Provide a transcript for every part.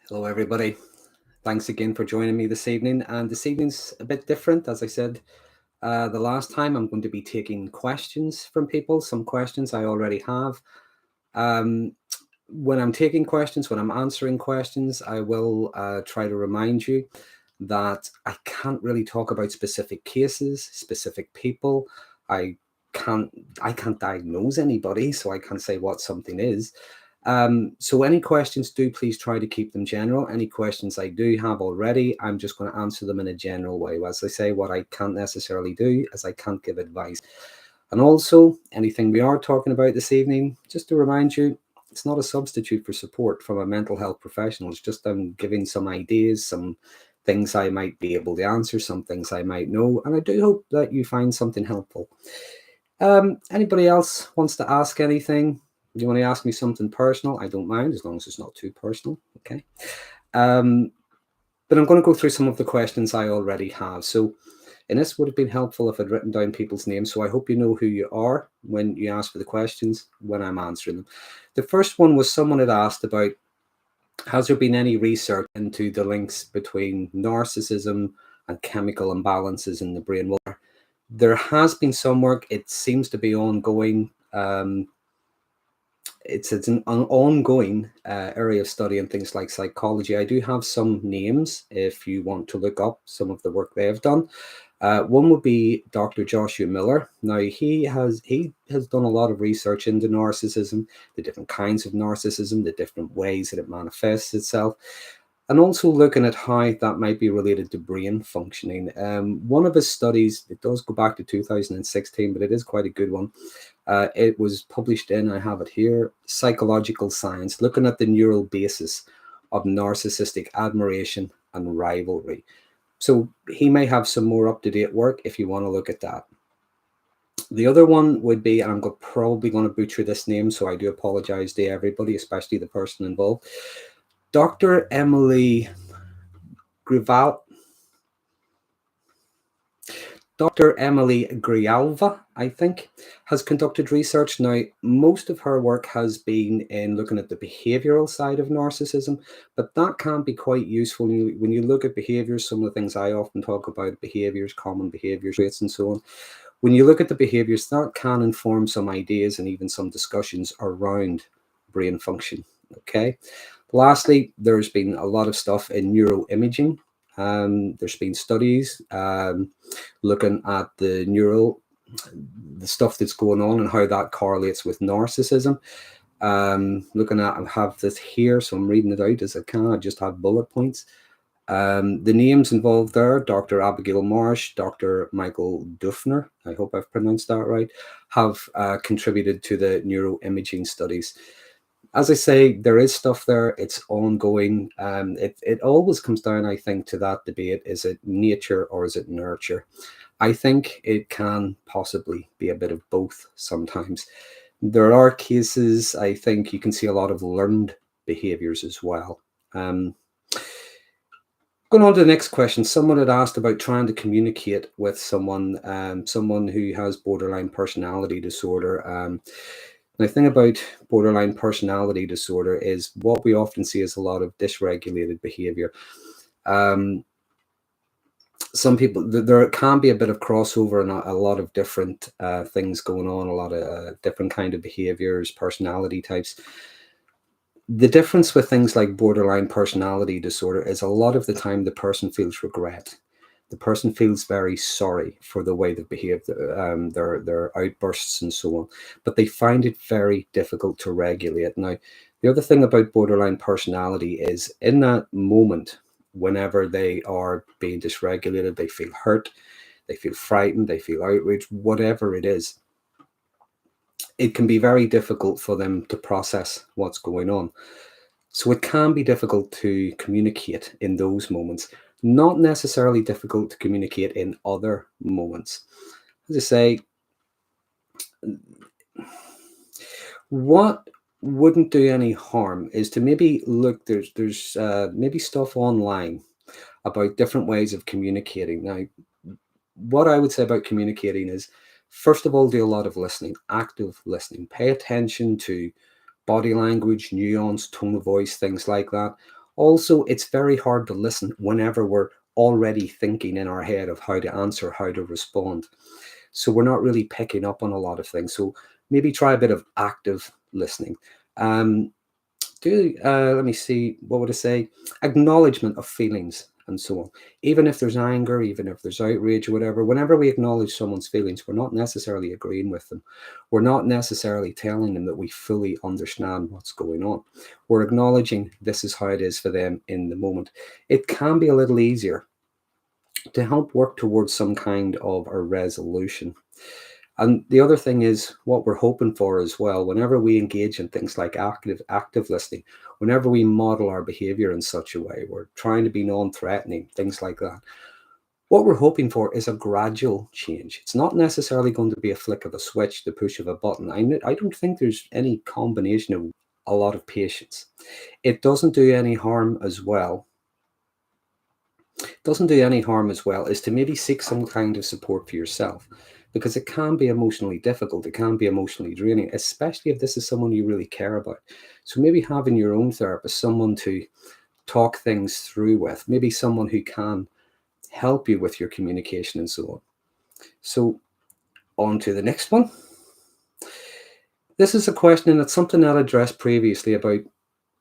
Hello, everybody. Thanks again for joining me this evening. And this evening's a bit different. As I said the last time, I'm going to be taking questions from people, some questions I already have. Um, when I'm taking questions, when I'm answering questions, I will try to remind you that I can't really talk about specific cases, specific people. I can't I can't diagnose anybody, so I can't say what something is. So any questions, do please try to keep them general. Any questions I do have already, I'm just going to answer them in a general way. As I say, what I can't necessarily do is I can't give advice. And also, anything we are talking about this evening, just to remind you, it's not a substitute for support from a mental health professional. It's just I'm giving some ideas, some things I might be able to answer, some things I might know, and I do hope that you find something helpful. Anybody else wants to ask anything? You want to ask me something personal? I don't mind, as long as it's not too personal. Okay. But I'm going to go through some of the questions I already have. So, and this would have been helpful if I'd written down people's names. So I hope you know who you are when you ask for the questions when I'm answering them. The first one was someone had asked about, has there been any research into the links between narcissism and chemical imbalances in the brain? Well, there has been some work. It seems to be ongoing. It's an ongoing area of study and things like psychology. I do have some names if you want to look up some of the work they have done. One would be Dr. Joshua Miller. Now he has done a lot of research into narcissism, the different kinds of narcissism, the different ways that it manifests itself, and also looking at how that might be related to brain functioning. One of his studies, it does go back to 2016, but it is quite a good one. It was published in, I have it here, Psychological Science, looking at the neural basis of narcissistic admiration and rivalry. So he may have some more up-to-date work if you want to look at that. The other one would be, and I'm probably going to butcher this name, so I do apologize to everybody, especially the person involved, Dr. Emily Grival. Dr. Emily Grijalva, I think, has conducted research. Now, most of her work has been in looking at the behavioral side of narcissism, but that can be quite useful when you look at behaviors. Some of the things I often talk about, behaviors, common behaviors, traits, and so on. When you look at the behaviors, that can inform some ideas and even some discussions around brain function. Okay. Lastly, there's been a lot of stuff in neuroimaging. There's been studies looking at the stuff that's going on and how that correlates with narcissism. Looking at, I have this here, so I'm reading it out as I can. I just have bullet points. The names involved there, Dr. Abigail Marsh, Dr. Michael Dufner, I hope I've pronounced that right, have contributed to the neuroimaging studies. As I say, there is stuff there. It's ongoing. It always comes down, I think, to that debate. Is it nature or is it nurture? I think it can possibly be a bit of both sometimes. There are cases, I think you can see a lot of learned behaviors as well. Going on to the next question, someone had asked about trying to communicate with someone, someone who has borderline personality disorder. The thing about borderline personality disorder is what we often see is a lot of dysregulated behavior. Some people, there can be a bit of crossover and a lot of different things going on, a lot of different kind of behaviors, personality types. The difference with things like borderline personality disorder is a lot of the time the person feels regret. The person feels very sorry for the way they've behaved, their outbursts and so on, but they find it very difficult to regulate. Now, the other thing about borderline personality is in that moment, whenever they are being dysregulated, they feel hurt, they feel frightened, they feel outraged, whatever it is, it can be very difficult for them to process what's going on. So it can be difficult to communicate in those moments, not necessarily difficult to communicate in other moments. As I say, what wouldn't do any harm is to maybe look, there's maybe stuff online about different ways of communicating. Now, what I would say about communicating is, first of all, do a lot of listening, active listening. Pay attention to body language, nuance, tone of voice, things like that. Also, it's very hard to listen whenever we're already thinking in our head of how to answer, how to respond. So we're not really picking up on a lot of things. So maybe try a bit of active listening. Um, let me see, what would I say? Acknowledgement of feelings and so on. Even if there's anger, even if there's outrage or whatever, whenever we acknowledge someone's feelings, we're not necessarily agreeing with them. We're not necessarily telling them that we fully understand what's going on. We're acknowledging this is how it is for them in the moment. It can be a little easier to help work towards some kind of a resolution. And the other thing is what we're hoping for as well. Whenever we engage in things like active listening, whenever we model our behavior in such a way, we're trying to be non-threatening, things like that. What we're hoping for is a gradual change. It's not necessarily going to be a flick of a switch, the push of a button. I don't think there's any combination of a lot of patience. It doesn't do any harm as well. Doesn't do any harm as well is to maybe seek some kind of support for yourself, because it can be emotionally difficult. It can be emotionally draining, especially if this is someone you really care about. So maybe having your own therapist, someone to talk things through with, maybe someone who can help you with your communication and so on. So on to the next one. This is a question, and it's something that I addressed previously about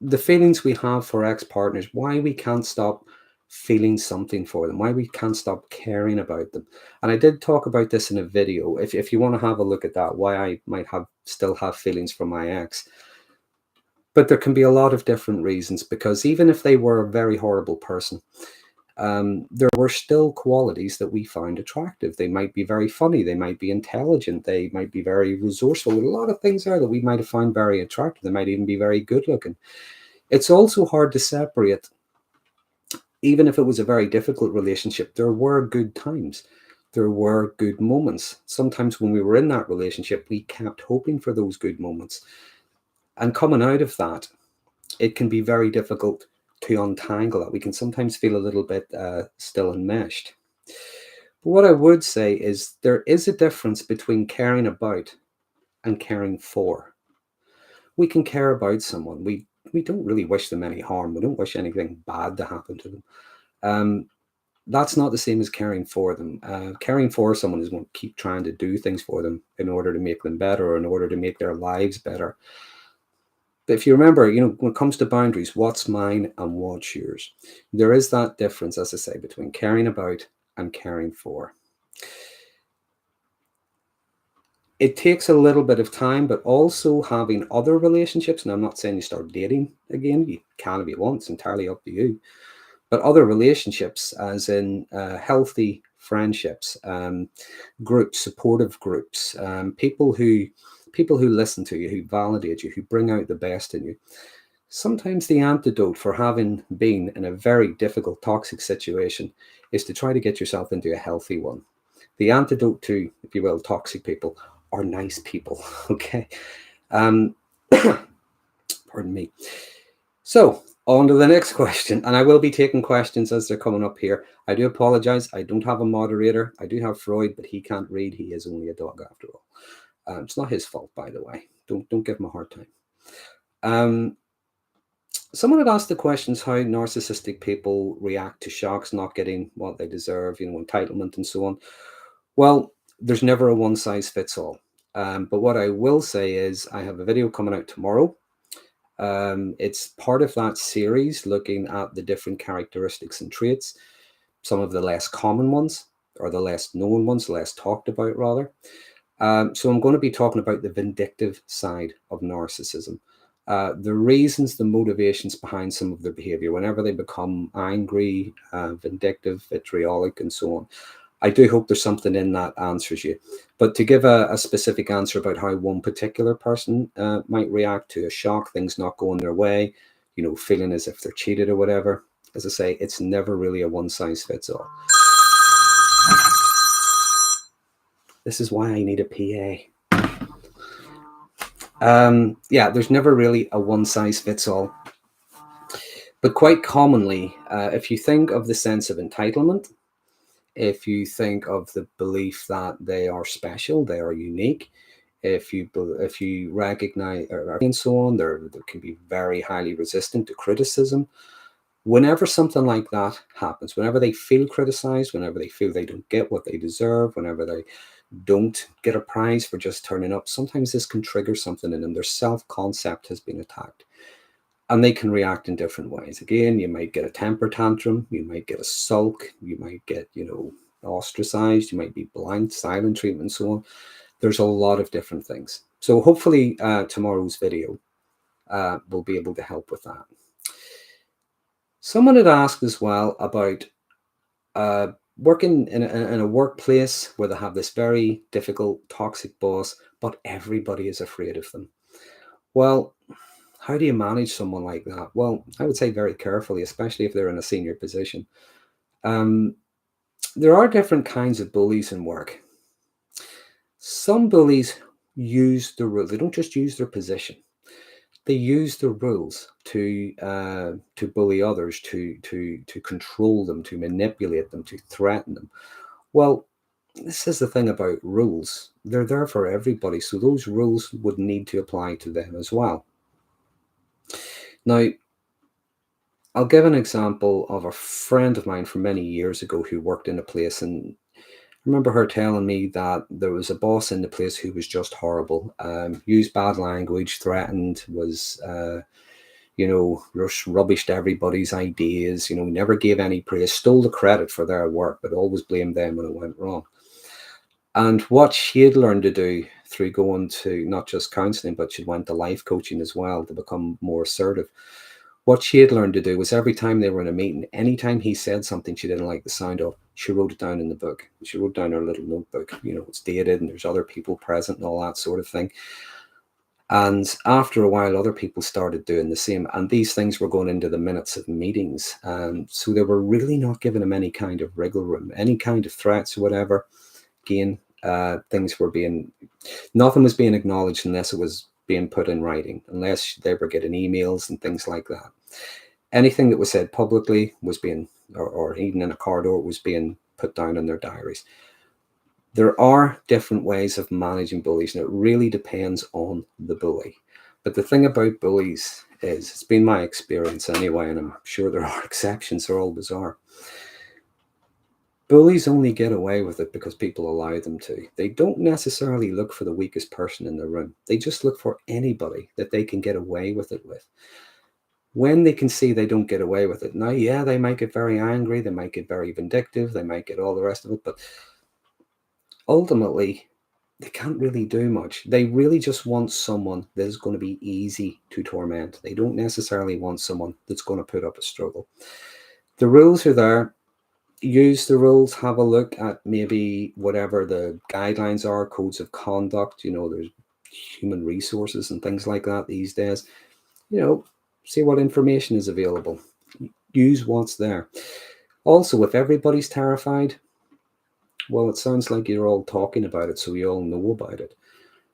the feelings we have for ex-partners, why we can't stop feeling something for them, why we can't stop caring about them. And I did talk about this in a video. If you want to have a look at that, why I might still have feelings for my ex. But there can be a lot of different reasons, because even if they were a very horrible person, there were still qualities that we found attractive. They might be very funny, they might be intelligent, they might be very resourceful. A lot of things there that we might have found very attractive. They might even be very good looking. It's also hard to separate. Even if it was a very difficult relationship, there were good times. There were good moments. Sometimes when we were in that relationship, we kept hoping for those good moments. And coming out of that, it can be very difficult to untangle that. We can sometimes feel a little bit still enmeshed. But what I would say is there is a difference between caring about and caring for. We can care about someone. We don't really wish them any harm. We don't wish anything bad to happen to them. That's not the same as caring for them. Caring for someone is going to keep trying to do things for them in order to make them better, or in order to make their lives better. But if you remember, when it comes to boundaries, what's mine and what's yours? There is that difference, as I say, between caring about and caring for. It takes a little bit of time, but also having other relationships, and I'm not saying you start dating again, you can if you want, it's entirely up to you. But other relationships, as in healthy friendships, groups, supportive groups, people who listen to you, who validate you, who bring out the best in you. Sometimes the antidote for having been in a very difficult, toxic situation is to try to get yourself into a healthy one. The antidote to, if you will, toxic people are nice people. Okay. Pardon me. So on to the next question, and I will be taking questions as they're coming up here. I do apologize. I don't have a moderator. I do have Freud, but he can't read. He is only a dog after all. It's not his fault, by the way. Don't give him a hard time. Someone had asked the questions how narcissistic people react to shocks, not getting what they deserve, entitlement and so on. Well, there's never a one size fits all. But what I will say is I have a video coming out tomorrow. It's part of that series looking at the different characteristics and traits, some of the less common ones, or the less known ones, less talked about rather. So I'm going to be talking about the vindictive side of narcissism. The reasons, the motivations behind some of their behavior, whenever they become angry, vindictive, vitriolic, and so on. I do hope there's something in that answers you. But to give a specific answer about how one particular person might react to a shock, things not going their way, feeling as if they're cheated or whatever, as I say, it's never really a one size fits all. This is why I need a PA. There's never really a one size fits all. But quite commonly, if you think of the sense of entitlement, if you think of the belief that they are special, they are unique, if you recognize and so on, they can be very highly resistant to criticism. Whenever something like that happens, whenever they feel criticized, whenever they feel they don't get what they deserve, whenever they don't get a prize for just turning up, sometimes this can trigger something in them. Their self-concept has been attacked, and they can react in different ways. Again, you might get a temper tantrum, you might get a sulk, you might get, ostracized, you might be blind, silent treatment, and so on. There's a lot of different things. So hopefully tomorrow's video will be able to help with that. Someone had asked as well about working in a workplace where they have this very difficult, toxic boss, but everybody is afraid of them. Well, how do you manage someone like that? Well, I would say very carefully, especially if they're in a senior position. There are different kinds of bullies in work. Some bullies use the rules. They don't just use their position. They use the rules to bully others, to control them, to manipulate them, to threaten them. Well, this is the thing about rules. They're there for everybody, so those rules would need to apply to them as well. Now, I'll give an example of a friend of mine from many years ago who worked in a place, and I remember her telling me that there was a boss in the place who was just horrible, used bad language, threatened, was, just rubbished everybody's ideas, never gave any praise, stole the credit for their work, but always blamed them when it went wrong. And what she had learned to do through going to not just counselling, but she went to life coaching as well to become more assertive. What she had learned to do was every time they were in a meeting, anytime he said something she didn't like the sound of, she wrote it down in the book. She wrote down her little notebook. It's dated and there's other people present and all that sort of thing. And after a while, other people started doing the same. And these things were going into the minutes of meetings. So they were really not giving them any kind of wriggle room, any kind of threats or whatever. Again, nothing was being acknowledged unless it was being put in writing, unless they were getting emails and things like that. Anything that was said publicly was being, or even in a corridor, was being put down in their diaries. There are different ways of managing bullies, and it really depends on the bully. But the thing about bullies is, it's been my experience anyway, and I'm sure there are exceptions, there always are. Bullies only get away with it because people allow them to. They don't necessarily look for the weakest person in the room. They just look for anybody that they can get away with it with. When they can see they don't get away with it, now, yeah, they might get very angry, they might get very vindictive, they might get all the rest of it, but ultimately, they can't really do much. They really just want someone that is going to be easy to torment. They don't necessarily want someone that's going to put up a struggle. The rules are there. Use the rules, have a look at maybe whatever the guidelines are, codes of conduct, there's human resources and things like that these days. See what information is available. Use what's there. Also, if everybody's terrified, well, it sounds like you're all talking about it, so you all know about it.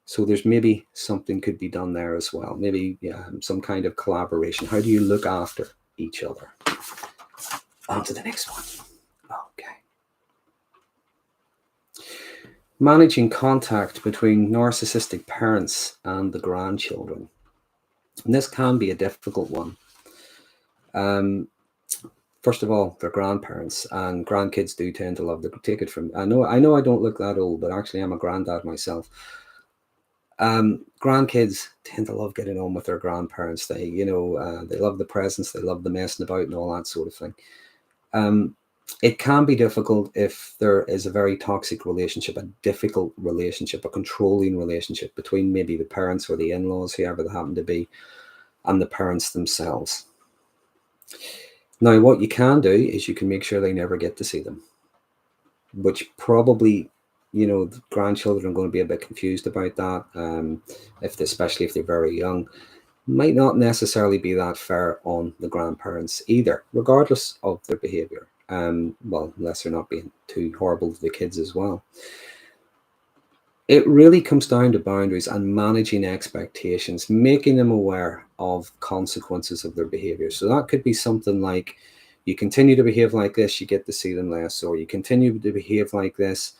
So there's maybe something could be done there as well. Maybe some kind of collaboration. How do you look after each other? On to the next one. Okay. Managing contact between narcissistic parents and the grandchildren. And this can be a difficult one. First of all, they're grandparents, and grandkids do tend to love to take it from. I know I don't look that old, but actually I'm a granddad myself. Grandkids tend to love getting on with their grandparents. They love the presents, they love the messing about and all that sort of thing. It can be difficult if there is a very toxic relationship, a difficult relationship, a controlling relationship between maybe the parents or the in-laws, whoever they happen to be, and the parents themselves. Now, what you can do is you can make sure they never get to see them, which probably, the grandchildren are going to be a bit confused about that, especially if they're very young. Might not necessarily be that fair on the grandparents either, regardless of their behavior. Unless they're not being too horrible to the kids as well. It really comes down to boundaries and managing expectations, making them aware of consequences of their behavior. So that could be something like, you continue to behave like this, you get to see them less, or you continue to behave like this,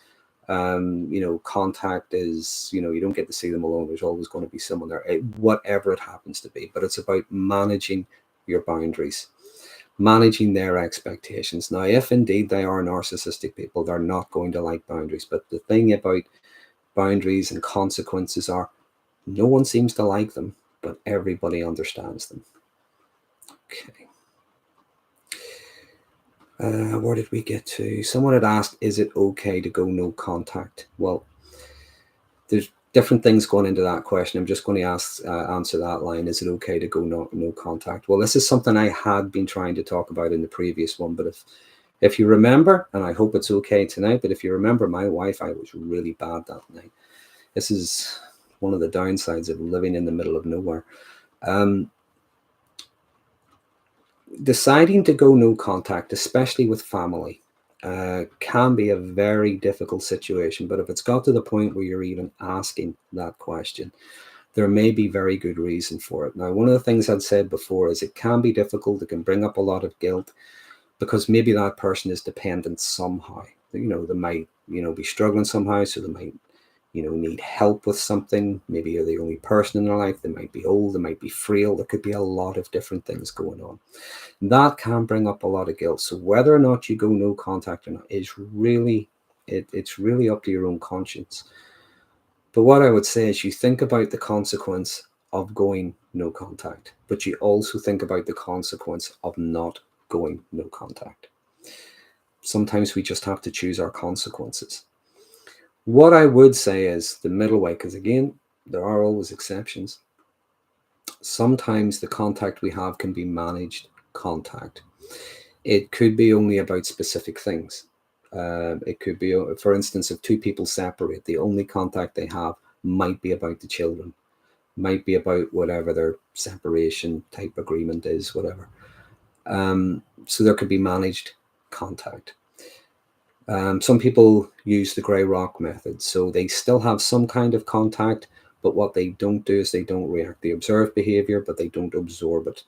contact is, you don't get to see them alone. There's always going to be someone there, whatever it happens to be. But it's about managing your boundaries. managing their expectations. Now, if indeed they are narcissistic people, they're not going to like boundaries. But the thing about boundaries and consequences are no one seems to like them, but everybody understands them. Okay. Where did we get to? Someone had asked, is it okay to go no contact? Well, there's different things going into that question. I'm just going to answer that line. Is it okay to go no contact? Well, this is something I had been trying to talk about in the previous one, but if you remember, and I hope it's okay tonight, but if you remember, my Wi-Fi was really bad that night. This is one of the downsides of living in the middle of nowhere. Deciding to go no contact, especially with family, can be a very difficult situation. But if it's got to the point where you're even asking that question, there may be very good reason for it. Now, one of the things I'd said before is it can be difficult. It can bring up a lot of guilt because maybe that person is dependent somehow. They might, be struggling somehow, so they might, need help with something. Maybe you're the only person in their life. They might be old, they might be frail. There could be a lot of different things going on. That can bring up a lot of guilt. So whether or not you go no contact or not is really, it's really up to your own conscience. But what I would say is you think about the consequence of going no contact, but you also think about the consequence of not going no contact. Sometimes we just have to choose our consequences. What I would say is the middle way, because again, there are always exceptions. Sometimes the contact we have can be managed contact. It could be only about specific things. It could be, for instance, if two people separate, the only contact they have might be about the children, might be about whatever their separation type agreement is, whatever. So there could be managed contact. Some people use the grey rock method, so they still have some kind of contact, but what they don't do is they don't react. They observe behavior, but they don't absorb it.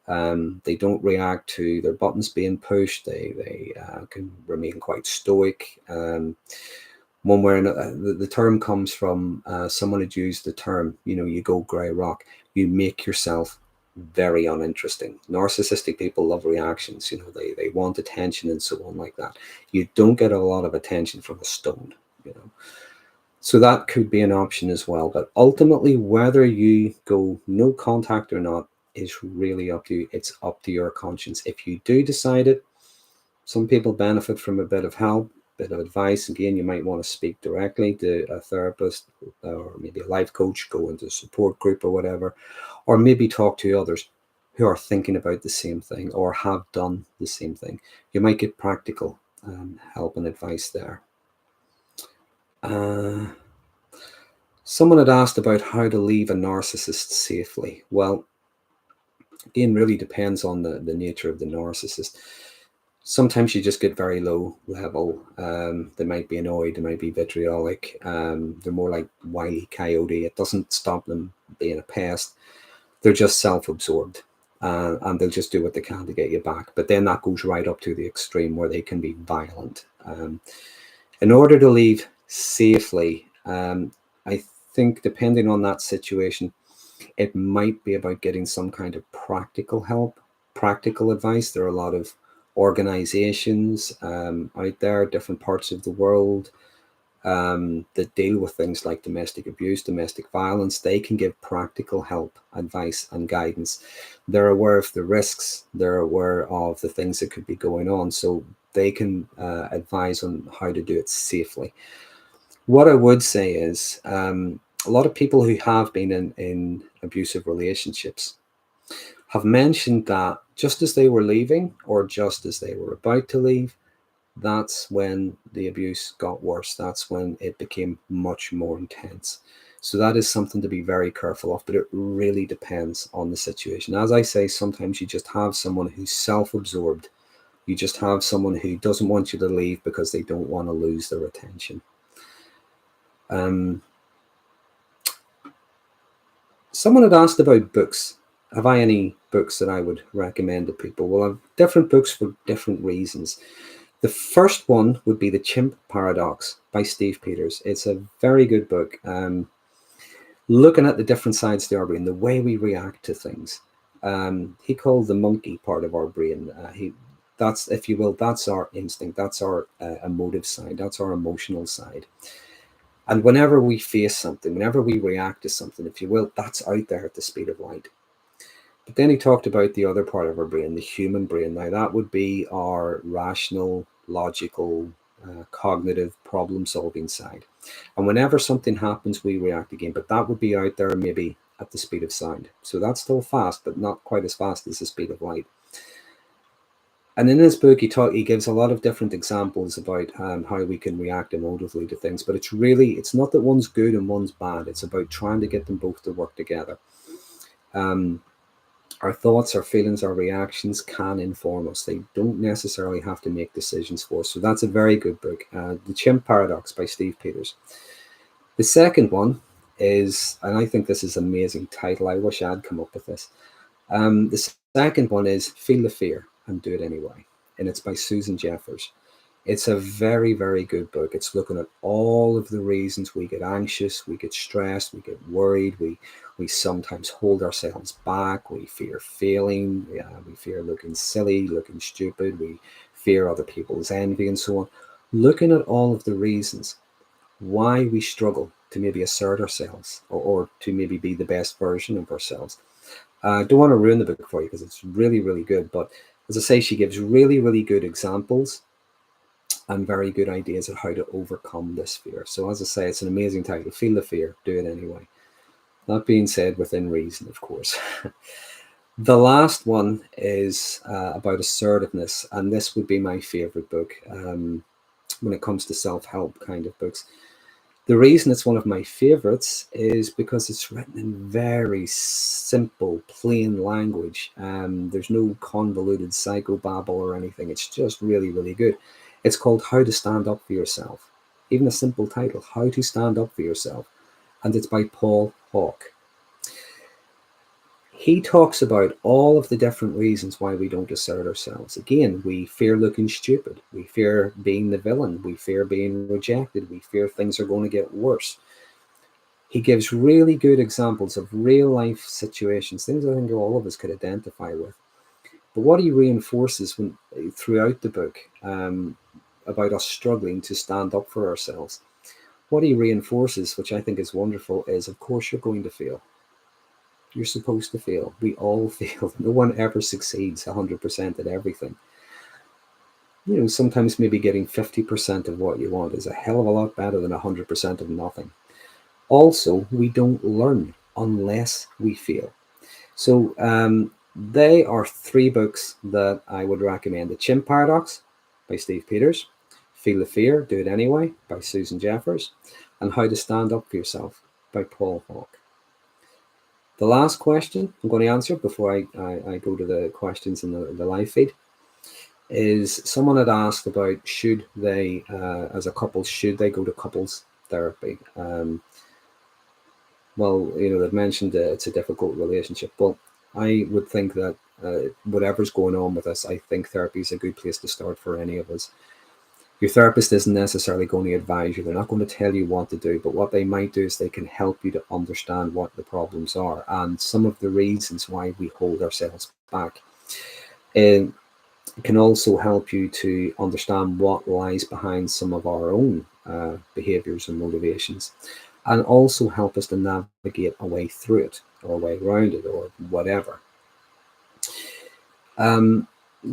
They don't react to their buttons being pushed. They can remain quite stoic. One way or another, the term comes from someone had used the term, you go grey rock, you make yourself very uninteresting. Narcissistic people love reactions, they want attention and so on like that. You don't get a lot of attention from a stone, So that could be an option as well. But ultimately, whether you go no contact or not is really up to you. It's up to your conscience. If you do decide it, some people benefit from a bit of help, bit of advice. Again, you might want to speak directly to a therapist or maybe a life coach, go into a support group or whatever, or maybe talk to others who are thinking about the same thing or have done the same thing. You might get practical help and advice there. Someone had asked about how to leave a narcissist safely. Well, again, really depends on the nature of the narcissist. Sometimes you just get very low level. They might be annoyed, they might be vitriolic. They're more like Wile E. Coyote. It doesn't stop them being a pest. They're just self-absorbed. And they'll just do what they can to get you back. But then that goes right up to the extreme where they can be violent. In order to leave safely, I think depending on that situation, it might be about getting some kind of practical help, practical advice. There are a lot of organizations out there, different parts of the world, that deal with things like domestic abuse, domestic violence. They can give practical help, advice, and guidance. They're aware of the risks, they're aware of the things that could be going on, so they can advise on how to do it safely. What I would say is a lot of people who have been in abusive relationships have mentioned that just as they were leaving or just as they were about to leave, that's when the abuse got worse. That's when it became much more intense. So that is something to be very careful of, but it really depends on the situation. As I say, sometimes you just have someone who's self-absorbed. You just have someone who doesn't want you to leave because they don't want to lose their attention. Someone had asked about books. Have I any books that I would recommend to people? Well, I have different books for different reasons. The first one would be The Chimp Paradox by Steve Peters. It's a very good book, looking at the different sides of our brain, the way we react to things. He called the monkey part of our brain. That's, if you will, that's our instinct. That's our emotive side. That's our emotional side. And whenever we face something, whenever we react to something, if you will, that's out there at the speed of light. But then he talked about the other part of our brain, the human brain. Now, that would be our rational, logical, cognitive, problem solving side. And whenever something happens, we react again. But that would be out there maybe at the speed of sound. So that's still fast, but not quite as fast as the speed of light. And in his book, he gives a lot of different examples about how we can react emotively to things. But it's not that one's good and one's bad. It's about trying to get them both to work together. Our thoughts, our feelings, our reactions can inform us. They don't necessarily have to make decisions for us. So that's a very good book, The Chimp Paradox by Steve Peters. The second one is, and I think this is an amazing title. I wish I'd come up with this. The second one is Feel the Fear and Do It Anyway. And it's by Susan Jeffers. It's a very, very good book. It's looking at all of the reasons we get anxious, we get stressed, we get worried, we sometimes hold ourselves back, we fear failing, we fear looking silly, looking stupid, we fear other people's envy and so on. Looking at all of the reasons why we struggle to maybe assert ourselves or to maybe be the best version of ourselves. I don't want to ruin the book for you because it's really, really good. But as I say, she gives really, really good examples and very good ideas of how to overcome this fear. So as I say, it's an amazing title. Feel the fear, do it anyway. That being said, within reason, of course. The last one is about assertiveness, and this would be my favorite book when it comes to self-help kind of books. The reason it's one of my favorites is because it's written in very simple, plain language. There's no convoluted psychobabble or anything. It's just really, really good. It's called How to Stand Up for Yourself. Even a simple title, How to Stand Up for Yourself. And it's by Paul Hawke. He talks about all of the different reasons why we don't assert ourselves. Again, we fear looking stupid. We fear being the villain. We fear being rejected. We fear things are going to get worse. He gives really good examples of real life situations, things I think all of us could identify with. But what he reinforces throughout the book about us struggling to stand up for ourselves, what he reinforces, which I think is wonderful, is of course you're going to fail. You're supposed to fail. We all fail. No one ever succeeds 100% at everything. You know, sometimes maybe getting 50% of what you want is a hell of a lot better than 100% of nothing. Also, we don't learn unless we fail. So they are three books that I would recommend. The Chimp Paradox by Steve Peters, Feel the Fear, Do It Anyway by Susan Jeffers, and How to Stand Up for Yourself by Paul Hawke. The last question I'm going to answer before I go to the questions in the live feed is someone had asked about should they, as a couple, should they go to couples therapy? Well, you know, they've mentioned it's a difficult relationship. Well, I would think that whatever's going on with us, I think therapy is a good place to start for any of us. Your therapist isn't necessarily going to advise you. They're not going to tell you what to do, but what they might do is they can help you to understand what the problems are and some of the reasons why we hold ourselves back. It can also help you to understand what lies behind some of our own behaviors and motivations, and also help us to navigate a way through it or a way around it or whatever.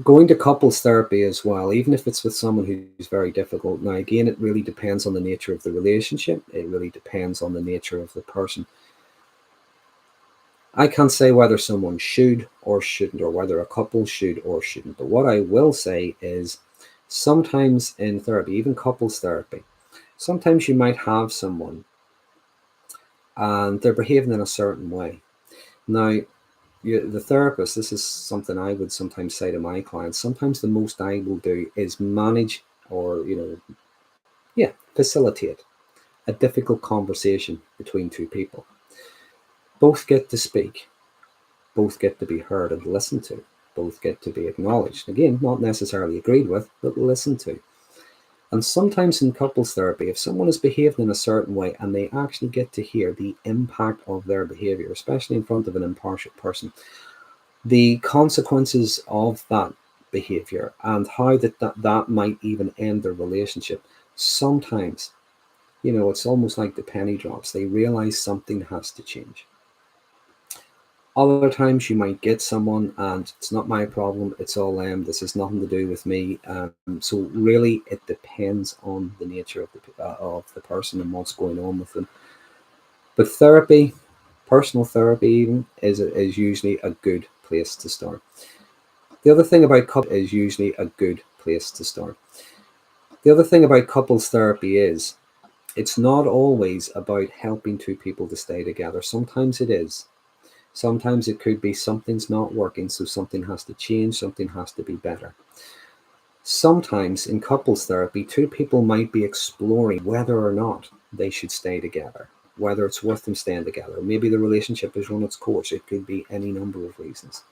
Going to couples therapy as well, even if it's with someone who's very difficult. Now, again, it really depends on the nature of the relationship. It really depends on the nature of the person. I can't say whether someone should or shouldn't, or whether a couple should or shouldn't. But what I will say is sometimes in therapy, even couples therapy, sometimes you might have someone and they're behaving in a certain way. Now, the therapist, this is something I would sometimes say to my clients, sometimes the most I will do is manage or, facilitate a difficult conversation between two people. Both get to speak, both get to be heard and listened to, both get to be acknowledged. Again, not necessarily agreed with, but listened to. And sometimes in couples therapy, if someone is behaving in a certain way and they actually get to hear the impact of their behavior, especially in front of an impartial person, The consequences of that behavior and how that might even end their relationship. Sometimes, it's almost like the penny drops. They realize something has to change. Other times you might get someone and it's not my problem, it's all them, this has nothing to do with me. So really it depends on the nature of the person and what's going on with them. But therapy, personal therapy even, is usually a good place to start. The other thing about couples therapy is it's not always about helping two people to stay together. Sometimes it is. Sometimes it could be something's not working, so something has to change, something has to be better. Sometimes in couples therapy, two people might be exploring whether or not they should stay together, whether it's worth them staying together. Maybe the relationship has run its course. It could be any number of reasons.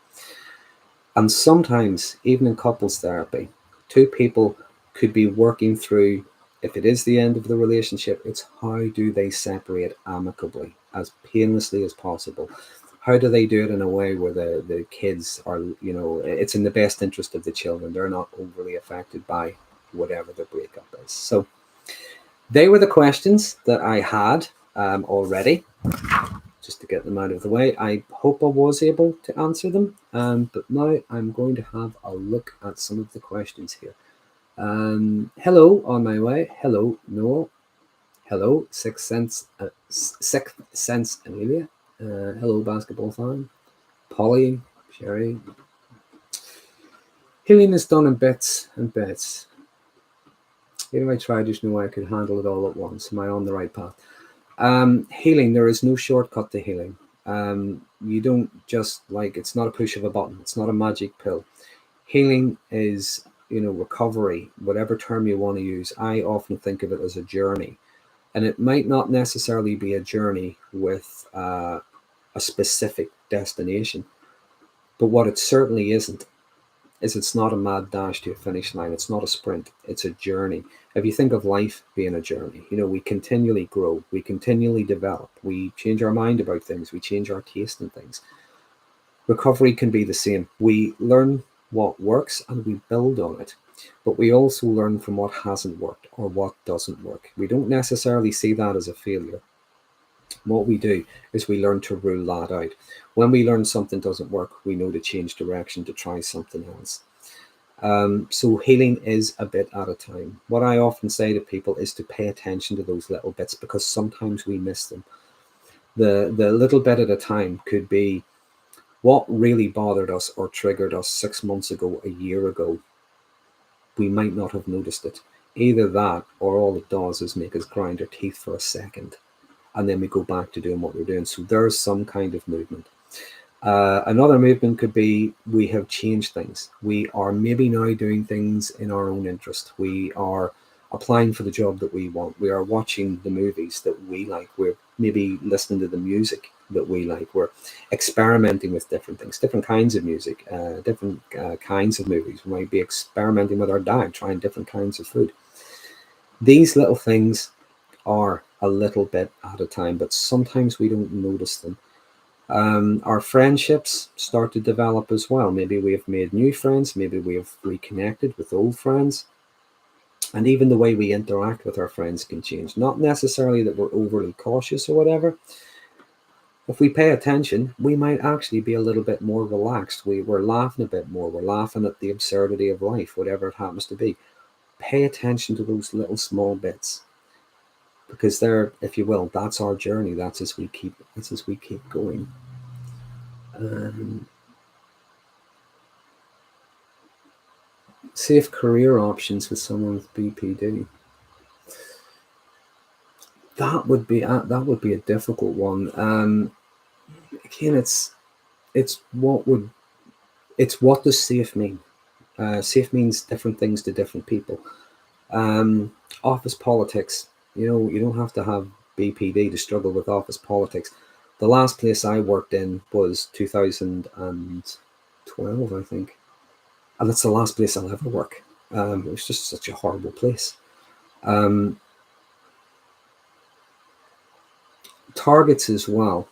And sometimes, even in couples therapy, two people could be working through, if it is the end of the relationship, it's how do they separate amicably, as painlessly as possible. How do they do it in a way where the kids are, it's in the best interest of the children. They're not overly affected by whatever the breakup is. So they were the questions that I had already, just to get them out of the way. I hope I was able to answer them, but now I'm going to have a look at some of the questions here. Hello, on my way. Hello, Noel. Hello, Sixth Sense Amelia. Hello, basketball fan. Polly, Sherry. Healing is done in bits and bits. Even if I tried, there's no way I could handle it all at once. Am I on the right path? Healing, there is no shortcut to healing. You don't just it's not a push of a button. It's not a magic pill. Healing is, recovery, whatever term you want to use. I often think of it as a journey. And it might not necessarily be a journey with a specific destination. But what it certainly isn't is it's not a mad dash to a finish line. It's not a sprint. It's a journey. If you think of life being a journey, we continually grow, we continually develop, we change our mind about things, we change our taste in things. Recovery can be the same. We learn what works and we build on it, but we also learn from what hasn't worked or what doesn't work. We don't necessarily see that as a failure. What we do is we learn to rule that out. When we learn something doesn't work, we know to change direction, to try something else. So healing is a bit at a time. What I often say to people is to pay attention to those little bits, because sometimes we miss them. The little bit at a time could be what really bothered us or triggered us 6 months ago, a year ago. We might not have noticed it. Either that, or all it does is make us grind our teeth for a second, and then we go back to doing what we're doing. So there's some kind of movement. Another movement could be we have changed things. We are maybe now doing things in our own interest. We are applying for the job that we want. We are watching the movies that we like. We're maybe listening to the music that we like. We're experimenting with different things, different kinds of music, different kinds of movies. We might be experimenting with our diet, trying different kinds of food. These little things are a little bit at a time, but sometimes we don't notice them. Our friendships start to develop as well. Maybe we have made new friends, maybe we have reconnected with old friends. And even the way we interact with our friends can change. Not necessarily that we're overly cautious or whatever. If we pay attention, we might actually be a little bit more relaxed. We're laughing a bit more. We're laughing at the absurdity of life, whatever it happens to be. Pay attention to those little small bits, because they're, if you will, that's our journey. That's as we keep going. Safe career options with someone with BPD. That would be a difficult one. Again, it's what does safe mean? Safe means different things to different people. Office politics. You don't have to have BPD to struggle with office politics. The last place I worked in was 2012, I think. And that's the last place I'll ever work. It was just such a horrible place. Targets as well.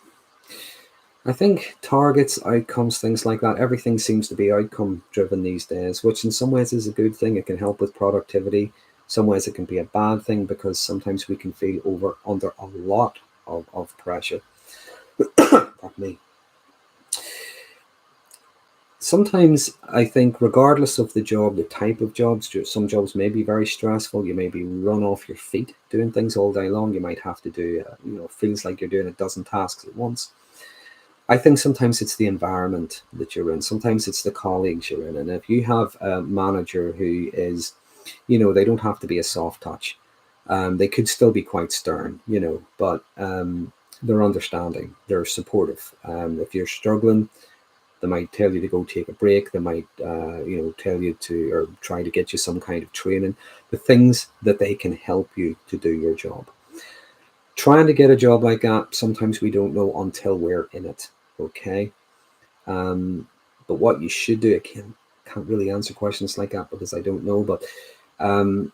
I think targets, outcomes, things like that, everything seems to be outcome driven these days, which in some ways is a good thing. It can help with productivity. Some ways it can be a bad thing because sometimes we can feel under a lot of pressure. Pardon me. Sometimes I think, regardless of the job, the type of jobs, some jobs may be very stressful. You may be run off your feet doing things all day long. You might have to do, feels like you're doing a dozen tasks at once. I think sometimes it's the environment that you're in. Sometimes it's the colleagues you're in. And if you have a manager who is, they don't have to be a soft touch. They could still be quite stern, but they're understanding. They're supportive. If you're struggling, they might tell you to go take a break. They might, tell you to, or try to get you some kind of training. The things that they can help you to do your job. Trying to get a job like that, sometimes we don't know until we're in it. Okay. But what you should do, I can't really answer questions like that because I don't know. But I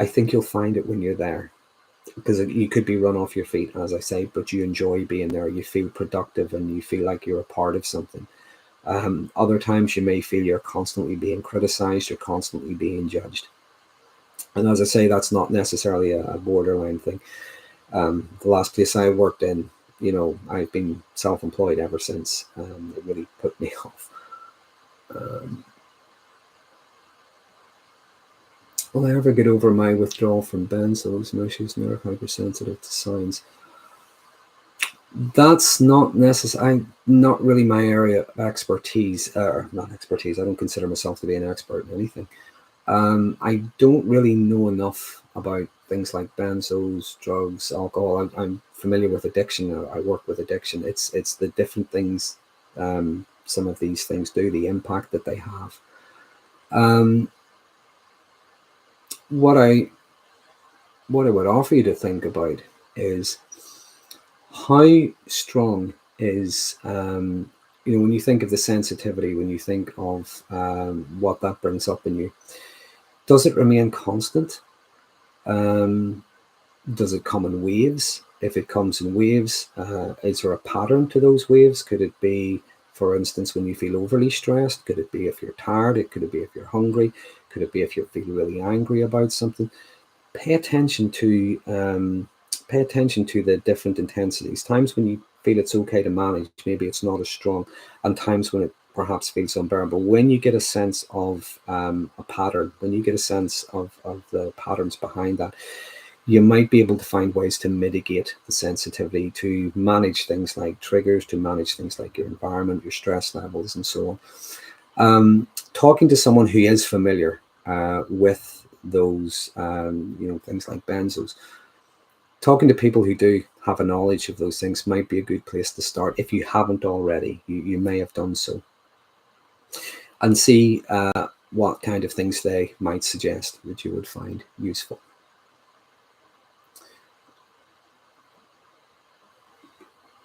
think you'll find it when you're there, because you could be run off your feet, as I say, but you enjoy being there. You feel productive and you feel like you're a part of something. Other times you may feel you're constantly being criticized, you're constantly being judged. And as I say, that's not necessarily a borderline thing. The last place I worked in, I've been self-employed ever since. It really put me off. Will I ever get over my withdrawal from benzos? No, she was never hypersensitive to signs. That's not not really my area of expertise, or not expertise. I don't consider myself to be an expert in anything. I don't really know enough about things like benzos, drugs, alcohol. I'm familiar with addiction. I work with addiction. It's the different things some of these things do, the impact that they have. What I would offer you to think about is how strong is when you think of the sensitivity, when you think of what that brings up in you, does it remain constant? Does it come in waves? If it comes in waves, is there a pattern to those waves? Could it be, for instance, when you feel overly stressed? Could it be if you're tired? Could it be if you're hungry? Could it be if you feel really angry about something? Pay attention to the different intensities. Times when you feel it's okay to manage, maybe it's not as strong, and times when it perhaps feels unbearable. When you get a sense of a pattern, when you get a sense of the patterns behind that, you might be able to find ways to mitigate the sensitivity, to manage things like triggers, to manage things like your environment, your stress levels, and so on. Talking to someone who is familiar with those, things like benzos, talking to people who do have a knowledge of those things might be a good place to start. If you haven't already, you may have done so, and see what kind of things they might suggest that you would find useful.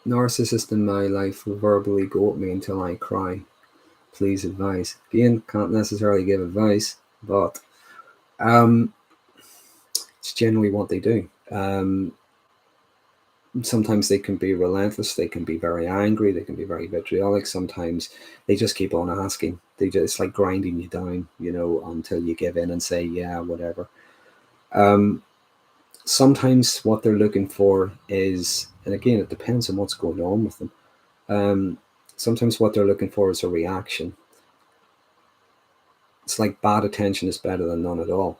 Narcissist in my life will verbally go at me until I cry. Please advise. Again, can't necessarily give advice, but it's generally what they do. Sometimes they can be relentless, they can be very angry, they can be very vitriolic. Sometimes they just keep on asking. It's like grinding you down, until you give in and say, yeah, whatever. Sometimes what they're looking for is, and again, it depends on what's going on with them. Sometimes what they're looking for is a reaction. It's like bad attention is better than none at all.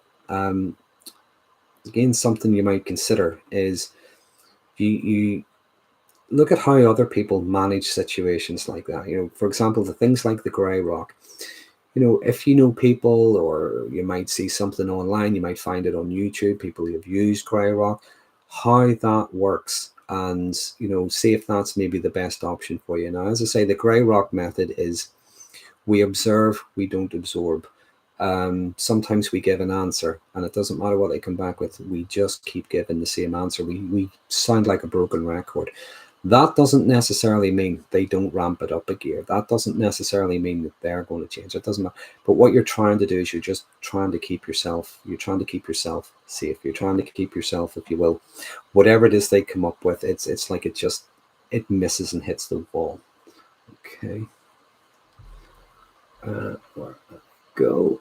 Again, something you might consider is you look at how other people manage situations like that. For example, the things like the grey rock. If you know people, or you might see something online, you might find it on YouTube, people who have used grey rock, how that works, and see if that's maybe the best option for you. Now, as I say, the grey rock method is we observe, we don't absorb. Sometimes we give an answer and it doesn't matter what they come back with, we just keep giving the same answer. We sound like a broken record. That doesn't necessarily mean they don't ramp it up a gear. That doesn't necessarily mean that they're going to change. It doesn't matter. But what you're trying to do is you're just trying to keep yourself, safe. You're trying to keep yourself, if you will, whatever it is they come up with, it's like it misses and hits the wall. Okay. Where go?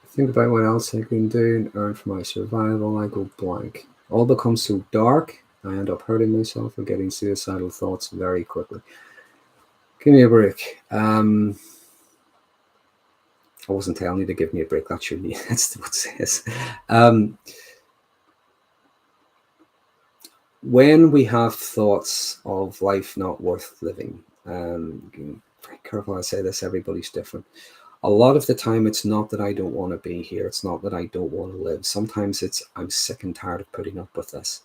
Think about what else I can do and earn for my survival. I go blank. All becomes so dark. I end up hurting myself or getting suicidal thoughts very quickly. Give me a break. I wasn't telling you to give me a break. That's your name. That's what it says. When we have thoughts of life not worth living, be very careful I say this, everybody's different. A lot of the time, it's not that I don't want to be here. It's not that I don't want to live. Sometimes it's I'm sick and tired of putting up with this.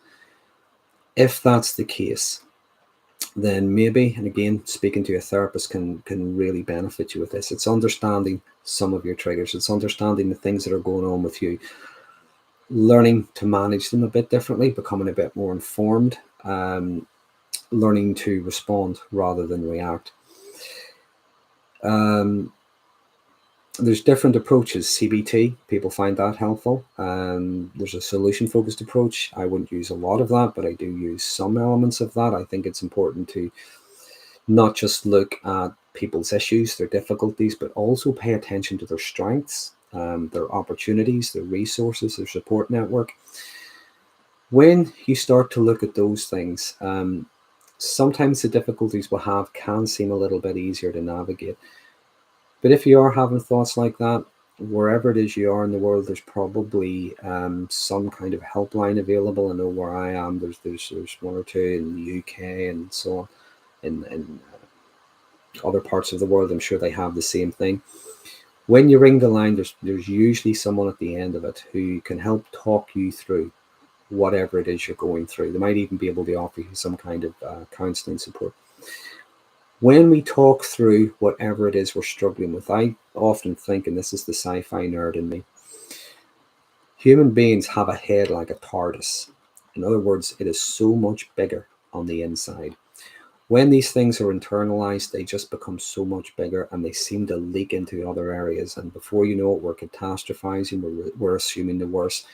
If that's the case, then maybe, and again, speaking to a therapist can really benefit you with this. It's understanding some of your triggers. It's understanding the things that are going on with you, learning to manage them a bit differently, becoming a bit more informed, learning to respond rather than react. There's different approaches. CBT, people find that helpful. There's a solution-focused approach. I wouldn't use a lot of that, but I do use some elements of that. I think it's important to not just look at people's issues, their difficulties, but also pay attention to their strengths, their opportunities, their resources, their support network. When you start to look at those things, sometimes the difficulties we'll have can seem a little bit easier to navigate. But if you are having thoughts like that, wherever it is you are in the world, there's probably some kind of helpline available. I know where I am, there's one or two in the UK and so on. In other parts of the world, I'm sure they have the same thing. When you ring the line, there's usually someone at the end of it who can help talk you through whatever it is you're going through. They might even be able to offer you some kind of counselling support. When we talk through whatever it is we're struggling with, I often think, and this is the sci-fi nerd in me, human beings have a head like a TARDIS. In other words, it is so much bigger on the inside. When these things are internalized, they just become so much bigger and they seem to leak into other areas. And before you know it, we're catastrophizing, we're assuming the worst.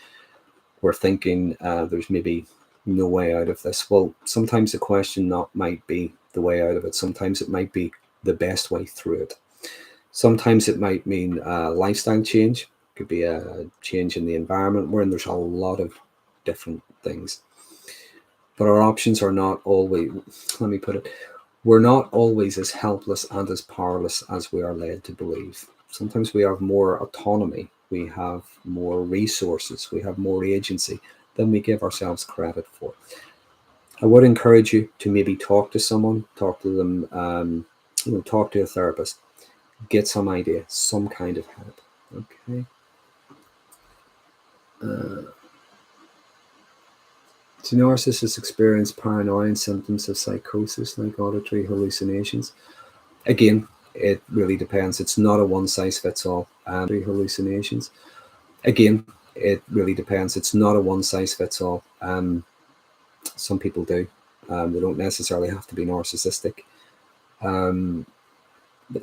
We're thinking there's maybe no way out of this. Well, sometimes the question might be the way out of it. Sometimes it might be the best way through it. Sometimes it might mean lifestyle change. It could be a change in the environment we're in. There's a lot of different things. But our options are not always, let me put it, we're not always as helpless and as powerless as we are led to believe. Sometimes we have more autonomy, we have more resources, we have more agency than we give ourselves credit for. I would encourage you to maybe talk to someone, talk to them, talk to a therapist, get some idea, some kind of help. Okay. Do narcissists experience paranoia and symptoms of psychosis like auditory hallucinations? Again, it really depends. It's not a one-size-fits-all. Hallucinations. Again, it really depends. It's not a one-size-fits-all. Some people do. They don't necessarily have to be narcissistic. But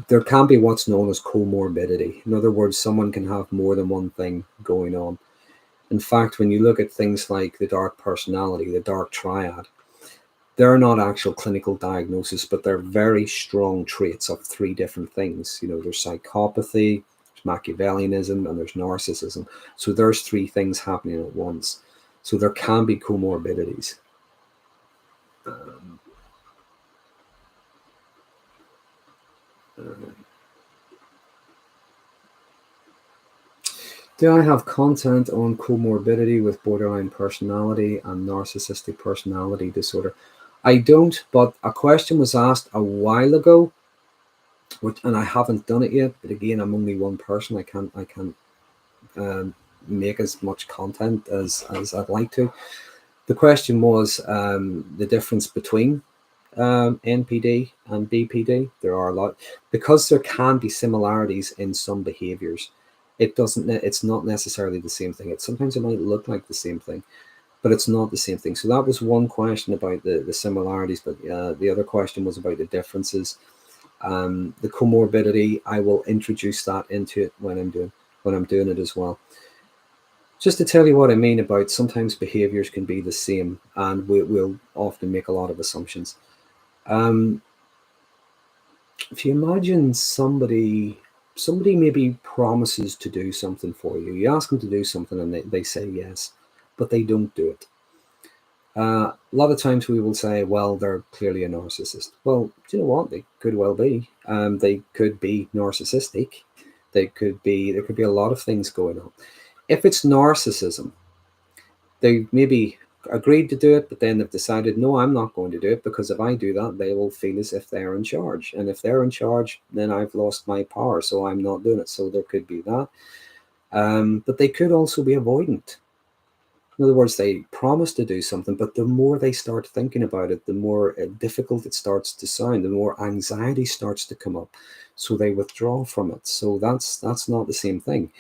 there can be what's known as comorbidity. In other words, someone can have more than one thing going on. In fact, when you look at things like the dark personality, the dark triad, they're not actual clinical diagnosis, but they're very strong traits of three different things. There's psychopathy, there's Machiavellianism, and there's narcissism. So there's three things happening at once. So there can be comorbidities. Do I have content on comorbidity with borderline personality and narcissistic personality disorder? I don't, but a question was asked a while ago, and I haven't done it yet. But again, I'm only one person. I can't make as much content as I'd like to. The question was the difference between NPD and BPD. There are a lot, because there can be similarities in some behaviors. It's not necessarily the same thing. Sometimes it might look like the same thing, but it's not the same thing. So that was one question about the similarities, but the other question was about the differences. The comorbidity, I will introduce that into it when I'm doing it as well. Just to tell you what I mean about sometimes behaviors can be the same, and we'll often make a lot of assumptions. Um, if you imagine somebody maybe promises to do something for you, you ask them to do something and they say yes, but they don't do it. A lot of times we will say, well, they're clearly a narcissist. Well, do you know what? They could well be. They could be narcissistic. There could be a lot of things going on. If it's narcissism, they maybe agreed to do it, but then they've decided, no, I'm not going to do it, because if I do that, they will feel as if they're in charge. And if they're in charge, then I've lost my power, so I'm not doing it. So there could be that. But they could also be avoidant. In other words, they promise to do something, but the more they start thinking about it, the more difficult it starts to sound, the more anxiety starts to come up. So they withdraw from it. So that's not the same thing.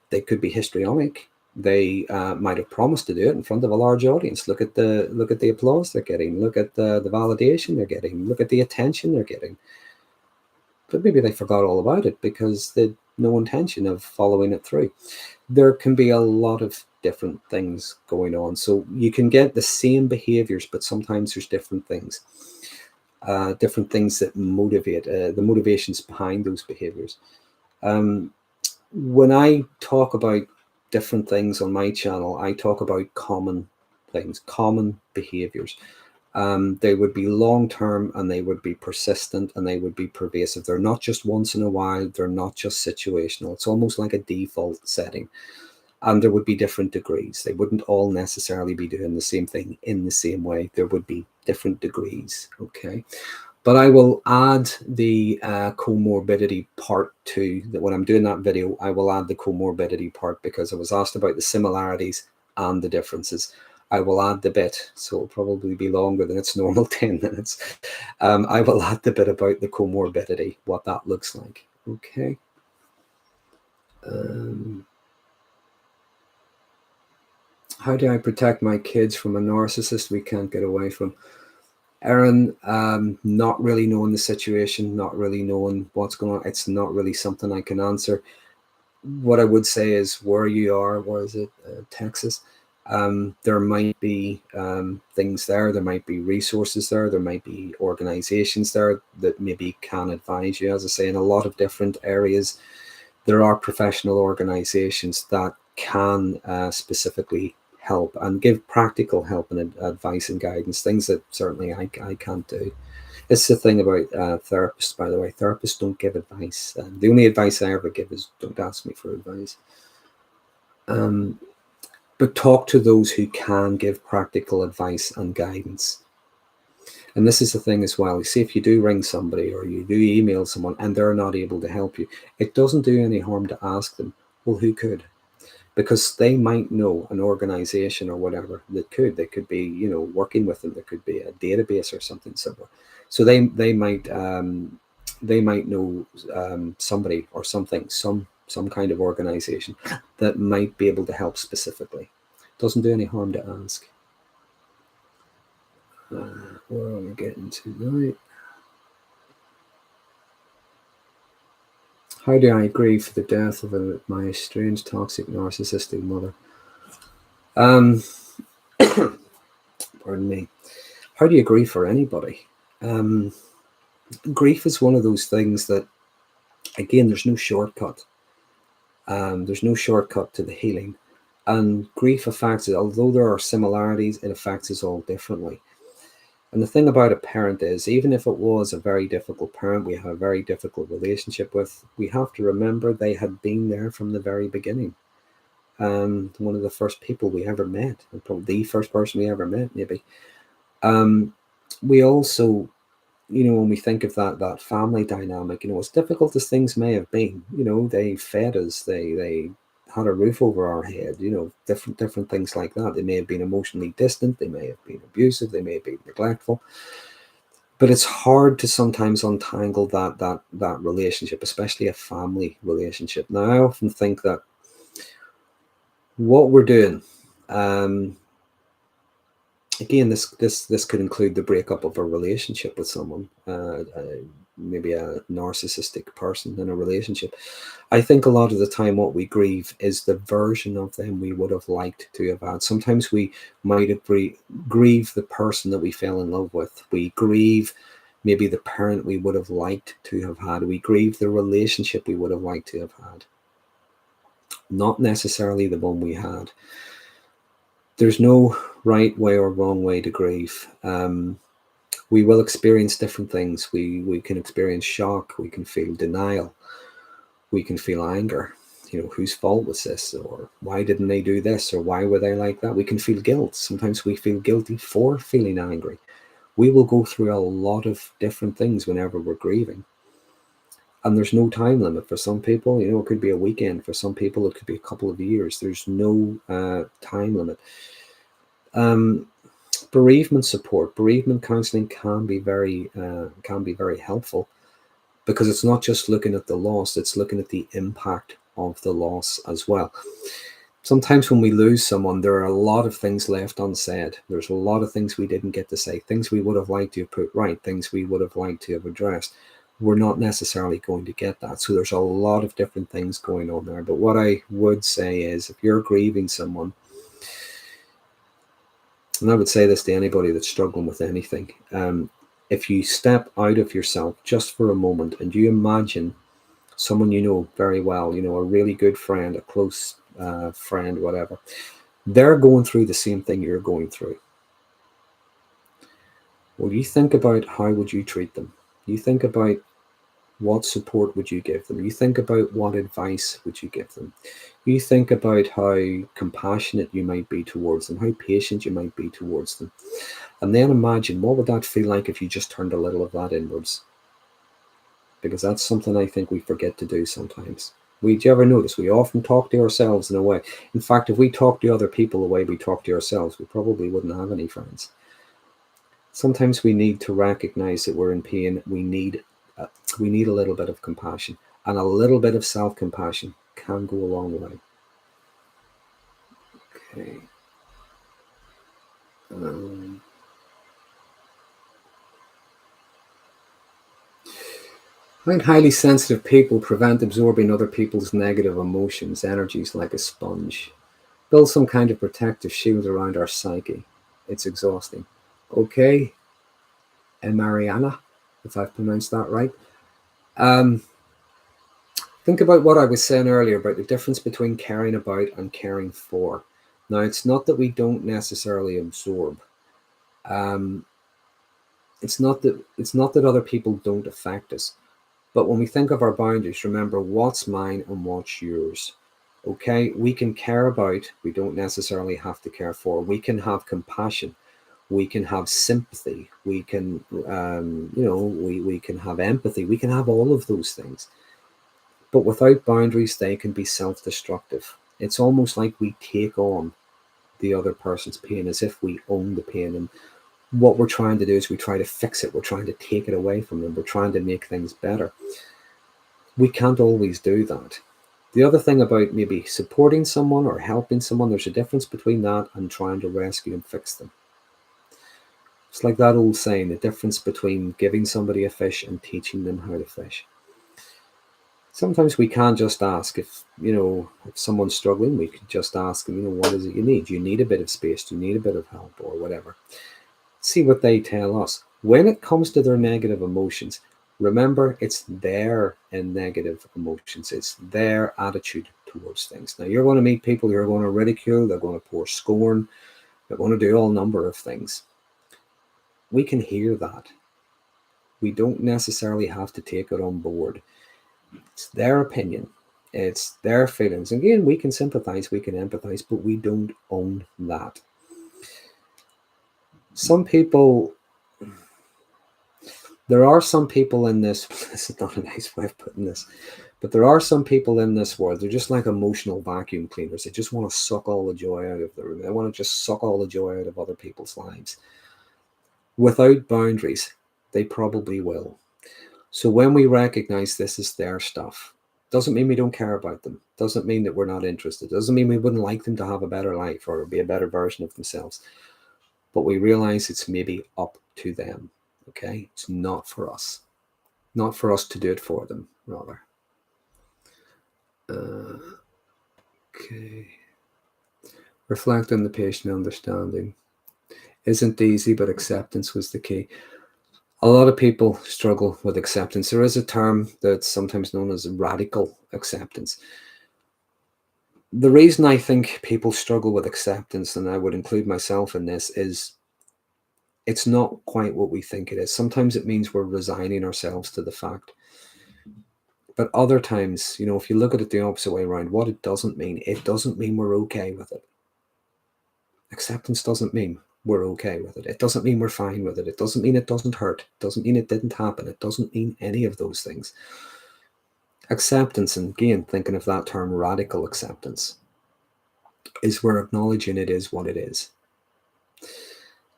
They could be histrionic. They might have promised to do it in front of a large audience. Look at the applause they're getting. Look at the validation they're getting. Look at the attention they're getting. But maybe they forgot all about it because they had no intention of following it through. There can be a lot of different things going on. So you can get the same behaviors, but sometimes there's different things that motivate, the motivations behind those behaviors. When I talk about different things on my channel, I talk about common things, common behaviors. They would be long term, and they would be persistent, and they would be pervasive. They're not just once in a while, they're not just situational. It's almost like a default setting. And there would be different degrees. They wouldn't all necessarily be doing the same thing in the same way. There would be different degrees, okay? But I will add the comorbidity part to that. When I'm doing that video, I will add the comorbidity part, because I was asked about the similarities and the differences. I will add the bit, so it'll probably be longer than its normal 10 minutes. I will add the bit about the comorbidity, what that looks like, okay? How do I protect my kids from a narcissist we can't get away from? Aaron, not really knowing the situation, not really knowing what's going on. It's not really something I can answer. What I would say is where you are, where is it? Texas. There might be things there. There might be resources there. There might be organizations there that maybe can advise you. As I say, in a lot of different areas, there are professional organizations that can specifically help and give practical help and advice and guidance, things that certainly I can't do. It's the thing about therapists, by the way. Therapists don't give advice. The only advice I ever give is don't ask me for advice. But talk to those who can give practical advice and guidance. And this is the thing as well. You see, if you do ring somebody or you do email someone and they're not able to help you, it doesn't do any harm to ask them, well, who could? Because they might know an organization or whatever that could. They could be, working with them. There could be a database or something similar. So they might know somebody or something, some kind of organization that might be able to help specifically. Doesn't do any harm to ask. Where are we getting to now? How do I grieve for the death of my strange, toxic, narcissistic mother? Pardon me. How do you grieve for anybody? Grief is one of those things that, again, there's no shortcut. There's no shortcut to the healing. And grief affects it, although there are similarities, it affects us all differently. And the thing about a parent is, even if it was a very difficult parent we have a very difficult relationship with, we have to remember they had been there from the very beginning. One of the first people we ever met, probably the first person we ever met, maybe. We also, when we think of that family dynamic, as difficult as things may have been, they fed us, they had a roof over our head, different things like that. They may have been emotionally distant, they may have been abusive, they may have been neglectful. But it's hard to sometimes untangle that relationship, especially a family relationship. Now, I often think that what we're doing, again, this could include the breakup of a relationship with someone, maybe a narcissistic person in a relationship. I think a lot of the time what we grieve is the version of them we would have liked to have had. Sometimes we might have grieve the person that we fell in love with. We grieve maybe the parent we would have liked to have had. We grieve the relationship we would have liked to have had, not necessarily the one we had. There's no right way or wrong way to grieve. We will experience different things. We can experience shock. We can feel denial. We can feel anger. Whose fault was this? Or why didn't they do this? Or why were they like that? We can feel guilt. Sometimes we feel guilty for feeling angry. We will go through a lot of different things whenever we're grieving. And there's no time limit. For some people, it could be a weekend. For some people, it could be a couple of years. There's no time limit. Bereavement support, bereavement counselling can be very helpful, because it's not just looking at the loss, it's looking at the impact of the loss as well. Sometimes when we lose someone, there are a lot of things left unsaid. There's a lot of things we didn't get to say, things we would have liked to have put right, things we would have liked to have addressed. We're not necessarily going to get that. So there's a lot of different things going on there. But what I would say is, if you're grieving someone, and I would say this to anybody that's struggling with anything, if you step out of yourself just for a moment and you imagine someone you know very well, a really good friend, a close friend, whatever, they're going through the same thing you're going through. Well, you think about, how would you treat them? You think about, what support would you give them? You think about, what advice would you give them? You think about how compassionate you might be towards them, how patient you might be towards them. And then imagine, what would that feel like if you just turned a little of that inwards? Because that's something I think we forget to do sometimes. Do you ever notice we often talk to ourselves in a way? In fact, if we talk to other people the way we talk to ourselves, we probably wouldn't have any friends. Sometimes we need to recognize that we're in pain. We need a little bit of compassion, and a little bit of self-compassion can go a long way. Okay. I find highly sensitive people prevent absorbing other people's negative emotions, energies like a sponge. Build some kind of protective shield around our psyche. It's exhausting. Okay, and Mariana, if I've pronounced that right. Think about what I was saying earlier about the difference between caring about and caring for. Now, it's not that we don't necessarily absorb. It's not that other people don't affect us. But when we think of our boundaries, remember what's mine and what's yours. Okay, we can care about, we don't necessarily have to care for. We can have compassion. We can have sympathy. We can, we can have empathy. We can have all of those things. But without boundaries, they can be self-destructive. It's almost like we take on the other person's pain as if we own the pain. And what we're trying to do is we try to fix it. We're trying to take it away from them. We're trying to make things better. We can't always do that. The other thing about maybe supporting someone or helping someone, there's a difference between that and trying to rescue and fix them. It's like that old saying, the difference between giving somebody a fish and teaching them how to fish. Sometimes we can't just ask if someone's struggling, we could just ask them, what is it you need? Do you need a bit of space? Do you need a bit of help or whatever? See what they tell us. When it comes to their negative emotions, remember, it's their negative emotions. It's their attitude towards things. Now, you're going to meet people who are going to ridicule, they're going to pour scorn, they're going to do all number of things. We can hear that. We don't necessarily have to take it on board. It's their opinion. It's their feelings. Again, we can sympathize, we can empathize, but we don't own that. There are some people in this is not a nice way of putting this, but there are some people in this world, they're just like emotional vacuum cleaners. They just want to suck all the joy out of the room. They want to just suck all the joy out of other people's lives. Without boundaries, They probably will. So when we recognize this is their stuff, doesn't mean we don't care about them. Doesn't mean that we're not interested. Doesn't mean we wouldn't like them to have a better life or be a better version of themselves. But we realize it's maybe up to them. Okay? It's not for us. Not for us to do it for them, rather. Okay. Reflect on the patient understanding. Isn't easy, but acceptance was the key. A lot of people struggle with acceptance. There is a term that's sometimes known as radical acceptance. The reason I think people struggle with acceptance, and I would include myself in this, is it's not quite what we think it is. Sometimes it means we're resigning ourselves to the fact. But other times, if you look at it the opposite way around, what it doesn't mean we're okay with it. Acceptance doesn't mean we're okay with it. It doesn't mean we're fine with it. It doesn't mean it doesn't hurt. It doesn't mean it didn't happen. It doesn't mean any of those things. Acceptance, and again, thinking of that term, radical acceptance, is we're acknowledging it is what it is.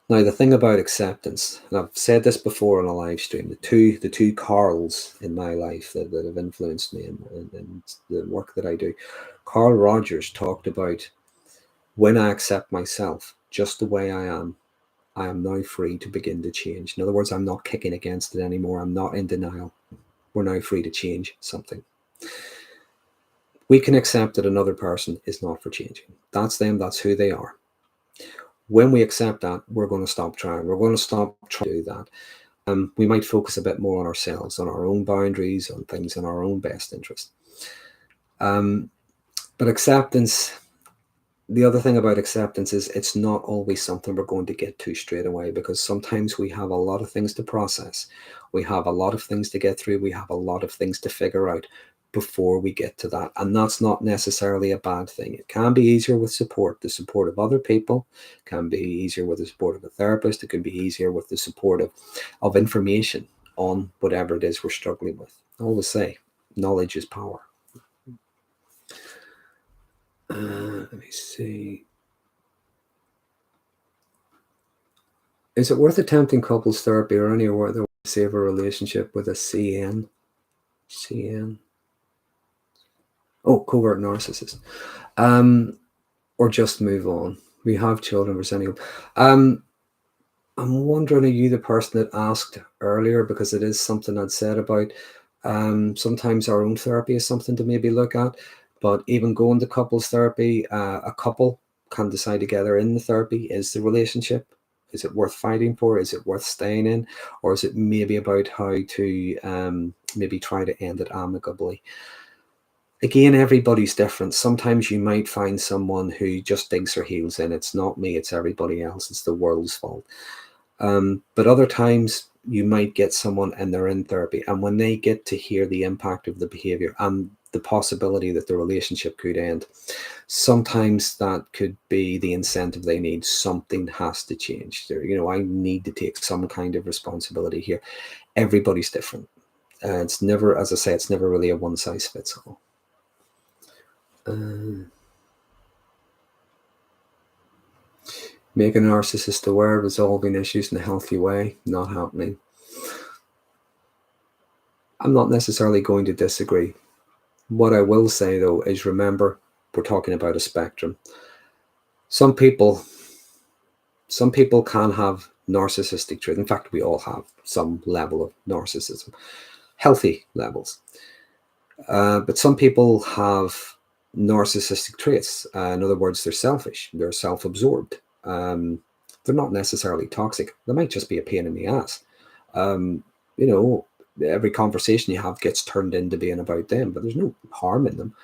Now, the thing about acceptance, and I've said this before on a live stream, the two Carls in my life that have influenced me in the work that I do. Carl Rogers talked about, when I accept myself just the way I am now free to begin to change. In other words, I'm not kicking against it anymore. I'm not in denial. We're now free to change something. We can accept that another person is not for changing. That's them. That's who they are. When we accept that, we're going to stop trying. We're going to stop trying to do that. We might focus a bit more on ourselves, on our own boundaries, on things in our own best interest. But acceptance, the other thing about acceptance is it's not always something we're going to get to straight away, because sometimes we have a lot of things to process. We have a lot of things to get through. We have a lot of things to figure out before we get to that. And that's not necessarily a bad thing. It can be easier with support. The support of other people can be easier with the support of a therapist. It can be easier with the support of information on whatever it is we're struggling with. I always say, knowledge is power. Let me see. Is it worth attempting couples therapy or any other way to save a relationship with a CN? CN? Oh, covert narcissist. Or just move on. We have children, we're sending up. I'm wondering, are you the person that asked earlier? Because it is something I'd said about sometimes our own therapy is something to maybe look at. But even going to couples therapy, a couple can decide together in the therapy, is the relationship, is it worth fighting for? Is it worth staying in? Or is it maybe about how to maybe try to end it amicably? Again, everybody's different. Sometimes you might find someone who just digs their heels in. It's not me, it's everybody else. It's the world's fault. But other times you might get someone and they're in therapy, and when they get to hear the impact of the behavior and the possibility that the relationship could end, sometimes that could be the incentive they need. Something has to change there. I need to take some kind of responsibility here. Everybody's different. It's never, as I say, it's never really a one size fits all. Make a narcissist aware, resolving issues in a healthy way, not happening. I'm not necessarily going to disagree. What I will say, though, is remember, we're talking about a spectrum. Some people can have narcissistic traits. In fact, we all have some level of narcissism, healthy levels. But some people have narcissistic traits. In other words, they're selfish, they're self-absorbed. They're not necessarily toxic. They might just be a pain in the ass. Every conversation you have gets turned into being about them, but there's no harm in them.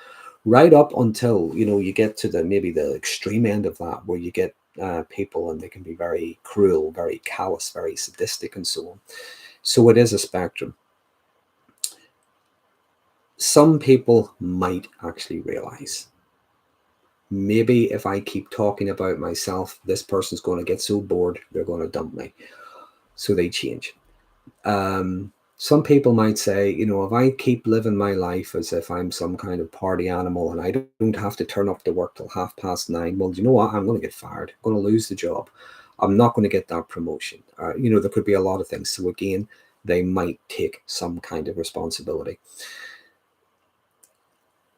Right up until, you get to maybe the extreme end of that, where you get people and they can be very cruel, very callous, very sadistic, and so on. So it is a spectrum. Some people might actually realize, maybe if I keep talking about myself, this person's going to get so bored, they're going to dump me. So they change. Some people might say, if I keep living my life as if I'm some kind of party animal and I don't have to turn up to work till 9:30, well, you know what? I'm going to get fired. I'm going to lose the job. I'm not going to get that promotion. There could be a lot of things. So again, they might take some kind of responsibility.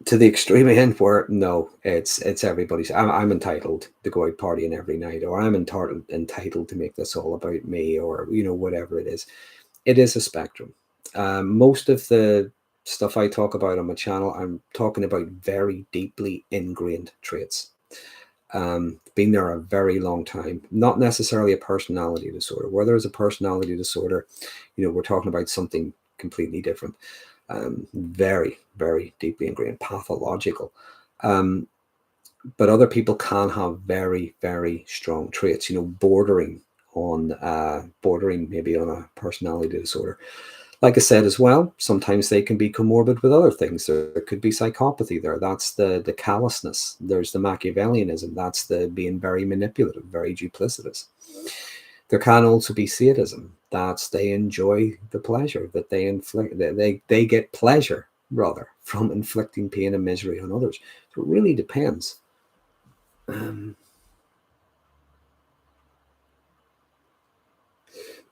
To the extreme end where no, it's everybody's. I'm entitled to go out partying every night, or I'm entitled to make this all about me, or whatever it is. It is a spectrum. Most of the stuff I talk about on my channel, I'm talking about very deeply ingrained traits. Been there a very long time. Not necessarily a personality disorder. Where there's a personality disorder, we're talking about something completely different. Very, very deeply ingrained, pathological. But other people can have very, very strong traits, bordering maybe on a personality disorder. Like I said as well, sometimes they can be comorbid with other things. There could be psychopathy there. That's the callousness. There's the Machiavellianism. That's the being very manipulative, very duplicitous. There can also be sadism. That's they enjoy the pleasure that they inflict. They get pleasure, rather, from inflicting pain and misery on others. So it really depends.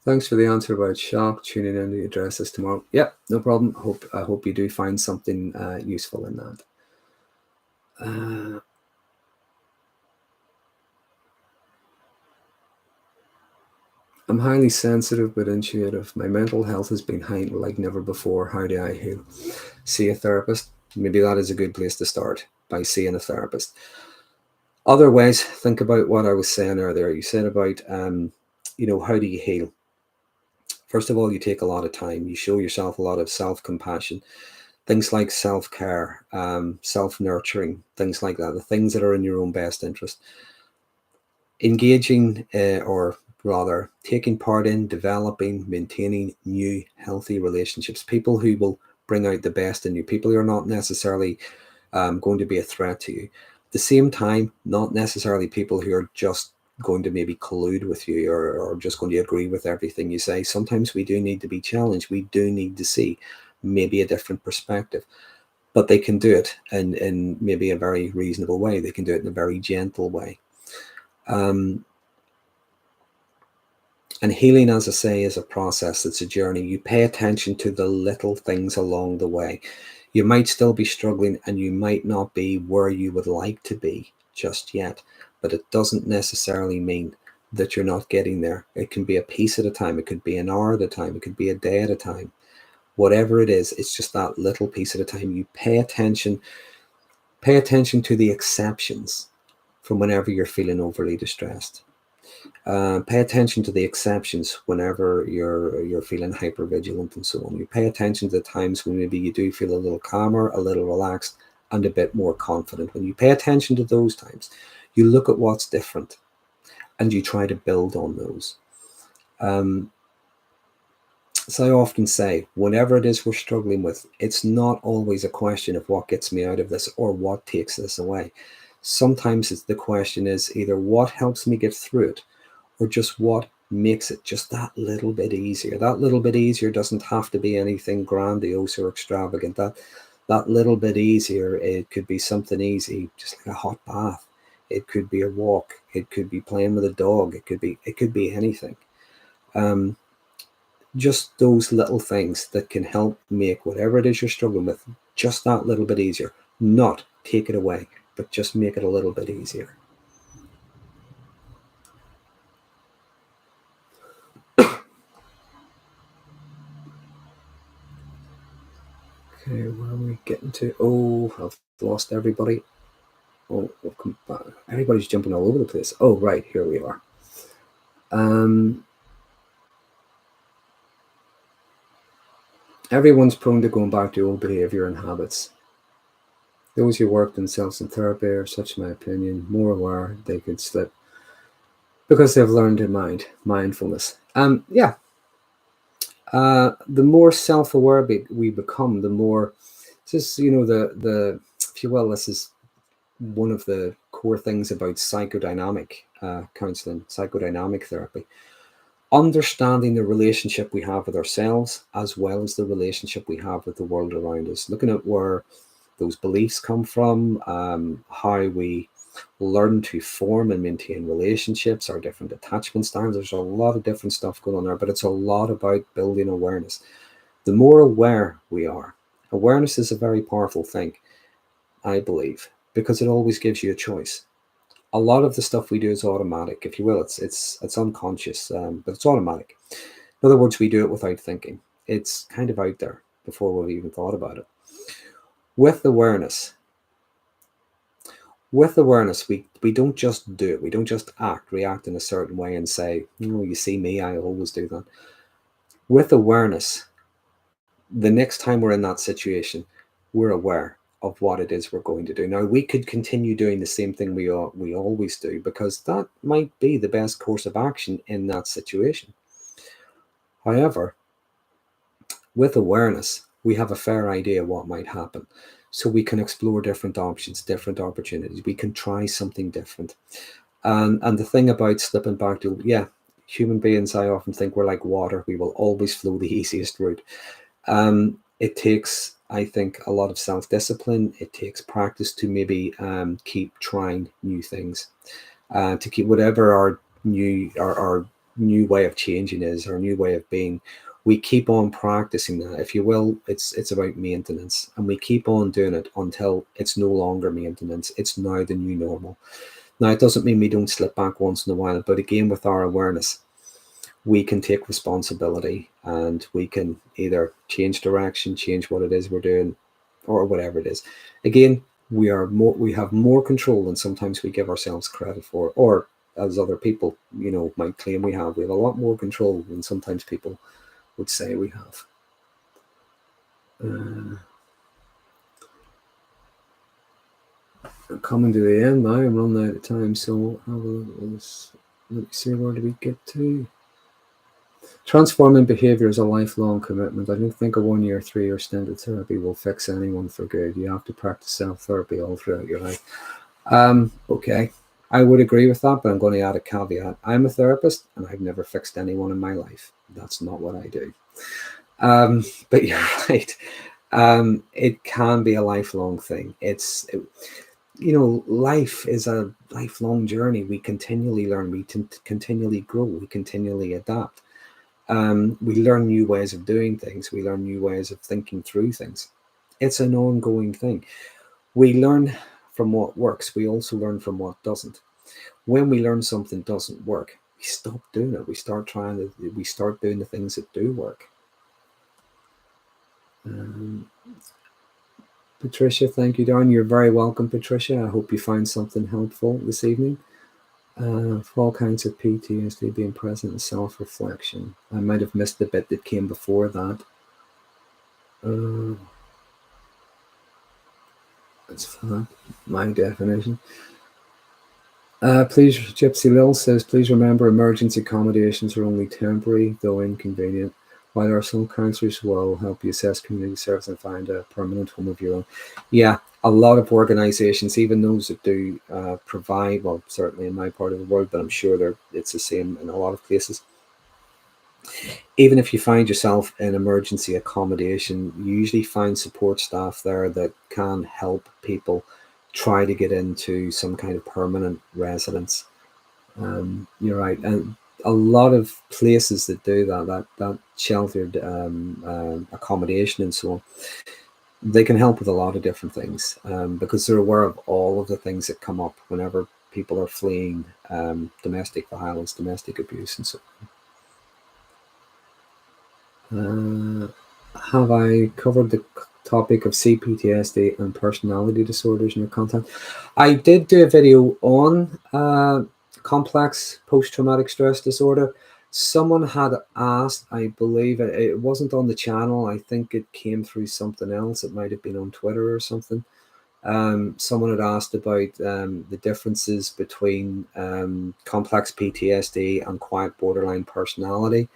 Thanks for the answer about shock. Tuning in to address this tomorrow. Yep, no problem. I hope you do find something useful in that. I'm highly sensitive but intuitive. My mental health has been heightened like never before. How do I heal? See a therapist. Maybe that is a good place to start, by seeing a therapist. Other ways, think about what I was saying earlier. You said about, how do you heal? First of all, you take a lot of time. You show yourself a lot of self-compassion. Things like self-care, self-nurturing, things like that. The things that are in your own best interest. Engaging, or rather taking part in, developing, maintaining new healthy relationships. People who will bring out the best in you. People who are not necessarily going to be a threat to you. At the same time, not necessarily people who are just going to maybe collude with you, or just going to agree with everything you say. Sometimes we do need to be challenged. We do need to see maybe a different perspective, but they can do it in maybe a very reasonable way. They can do it in a very gentle way. And healing, as I say, is a process. It's a journey. You pay attention to the little things along the way. You might still be struggling, and you might not be where you would like to be just yet, but it doesn't necessarily mean that you're not getting there. It can be a piece at a time. It could be an hour at a time. It could be a day at a time. Whatever it is, it's just that little piece at a time. You pay attention to the exceptions from whenever you're feeling overly distressed. Pay attention to the exceptions whenever you're feeling hypervigilant and so on. You pay attention to the times when maybe you do feel a little calmer, a little relaxed, and a bit more confident. When you pay attention to those times, you look at what's different and you try to build on those. So I often say, whenever it is we're struggling with, it's not always a question of what gets me out of this or what takes this away. Sometimes the question is either what helps me get through it, or just what makes it just that little bit easier. That little bit easier doesn't have to be anything grandiose or extravagant. That little bit easier, it could be something easy, just like a hot bath. It could be a walk. It could be playing with a dog. It could be anything. Just those little things that can help make whatever it is you're struggling with just that little bit easier. Not take it away, but just make it a little bit easier. Okay, where are we getting to? Oh, I've lost everybody. Oh, we'll come back. Everybody's jumping all over the place. Oh, right, here we are. Everyone's prone to going back to old behavior and habits. Those who worked themselves in therapy are, such my opinion, more aware they could slip because they've learned to mindfulness. Yeah. The more self-aware we become, the more, this is, the if you will, this is one of the core things about psychodynamic counseling, psychodynamic therapy. Understanding the relationship we have with ourselves, as well as the relationship we have with the world around us. Looking at where those beliefs come from, how we learn to form and maintain relationships, our different attachment styles. There's a lot of different stuff going on there, but it's a lot about building awareness. The more aware we are, awareness is a very powerful thing, I believe, because it always gives you a choice. A lot of the stuff we do is automatic, if you will. It's unconscious, but it's automatic. In other words, we do it without thinking. It's kind of out there before we've even thought about it. With awareness, we don't just do it. We don't just react in a certain way and say, "Oh, you see me, I always do that." With awareness, the next time we're in that situation, we're aware of what it is we're going to do. Now, we could continue doing the same thing we always do, because that might be the best course of action in that situation. However, with awareness, we have a fair idea what might happen. So we can explore different options, different opportunities. We can try something different. And the thing about slipping back to, yeah, human beings, I often think we're like water. We will always flow the easiest route. It takes, I think, a lot of self-discipline. It takes practice to maybe keep trying new things, to keep whatever our new way of changing is, our new way of being. We keep on practicing that, if you will. It's about maintenance, and we keep on doing it until it's no longer maintenance. It's now the new normal. Now, it doesn't mean we don't slip back once in a while, but again, with our awareness, we can take responsibility, and we can either change direction, change what it is we're doing, or whatever it is. Again, we have more control than sometimes we give ourselves credit for, or as other people, might claim we have. We have a lot more control than sometimes people would say we have. I'm coming to the end now. I'm running out of time, so let me see, where do we get to? Transforming behavior is a lifelong commitment. I don't think a 1 year, 3 year stint of therapy will fix anyone for good. You have to practice self-therapy all throughout your life. Okay, I would agree with that, but I'm going to add a caveat. I'm a therapist, and I've never fixed anyone in my life. That's not what I do. But you're right. It can be a lifelong thing. Life is a lifelong journey. We continually learn, we continually grow, we continually adapt. We learn new ways of doing things. We learn new ways of thinking through things. It's an ongoing thing. We learn from what works. We also learn from what doesn't. When we learn something doesn't work, we stop doing it. We start doing the things that do work. Patricia, thank you, Darren. You're very welcome, Patricia. I hope you find something helpful this evening. For all kinds of PTSD, being present and self-reflection. I might have missed the bit that came before that. That's fine. My definition. Please, Gypsy Lil says, please remember emergency accommodations are only temporary, though inconvenient. While there are some counsellors who will help you assess community service and find a permanent home of your own. Yeah, a lot of organisations, even those that do provide, well, certainly in my part of the world, but I'm sure it's the same in a lot of places. Even if you find yourself in emergency accommodation, you usually find support staff there that can help people try to get into some kind of permanent residence. You're right. And a lot of places that do that sheltered accommodation and so on, they can help with a lot of different things, because they're aware of all of the things that come up whenever people are fleeing domestic violence, domestic abuse, and so on. Have I covered the topic of CPTSD and personality disorders in your content? I did do a video on complex post-traumatic stress disorder. Someone had asked, I believe it wasn't on the channel. I think it came through something else. It might have been on Twitter or something. Someone had asked about the differences between complex PTSD and quiet borderline personality.